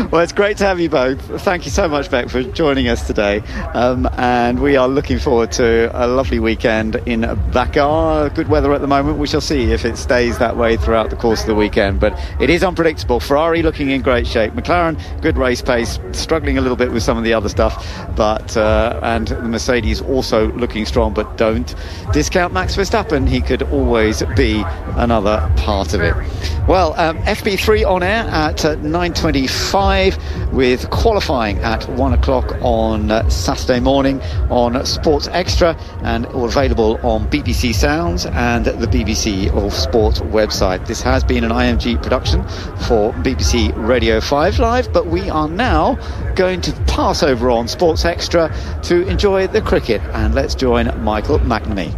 Well, it's great to have you both. Thank you so much, Beck, for joining us today. And we are looking forward to a lovely weekend in Baku. Good weather at the moment. We shall see if it stays that way throughout the course of the weekend. But it is unpredictable. Ferrari looking in great shape. McLaren, good race pace, struggling a little bit with some of the other stuff. But and the Mercedes also looking strong. But don't discount Max Verstappen. He could always be another part of it. Well, FP3 on air at 9:25 with qualifying at 1 o'clock on Saturday morning on Sports Extra, and all available on BBC Sounds and the BBC All Sport website. This has been an IMG production for BBC Radio 5 Live, but we are now going to pass over on Sports Extra to enjoy the cricket, and let's join Michael McNamee.